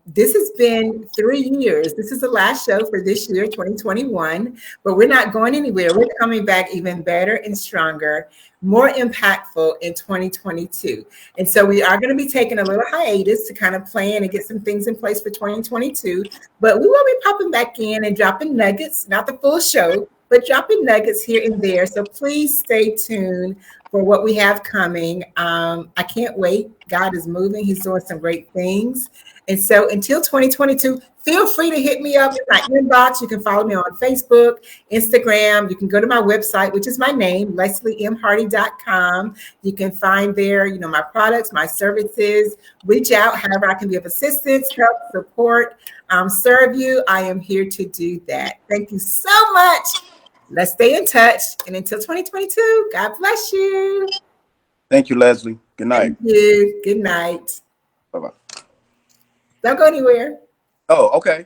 This has been 3 years. This is the last show for this year, 2021, but we're not going anywhere. We're coming back even better and stronger, more impactful in 2022. And so we are going to be taking a little hiatus to kind of plan and get some things in place for 2022, but we will be popping back in and dropping nuggets, not the full show, but dropping nuggets here and there. So please stay tuned for what we have coming. I can't wait. God is moving. He's doing some great things. And so until 2022, feel free to hit me up in my inbox. You can follow me on Facebook, Instagram. You can go to my website, which is my name, LeslieMHardy.com. You can find there, my products, my services. Reach out, however I can be of assistance, help, support, serve you. I am here to do that. Thank you so much. Let's stay in touch. And until 2022, God bless you. Thank you, Leslie. Good night. Thank you. Good night. Bye-bye. Don't go anywhere. Oh, okay.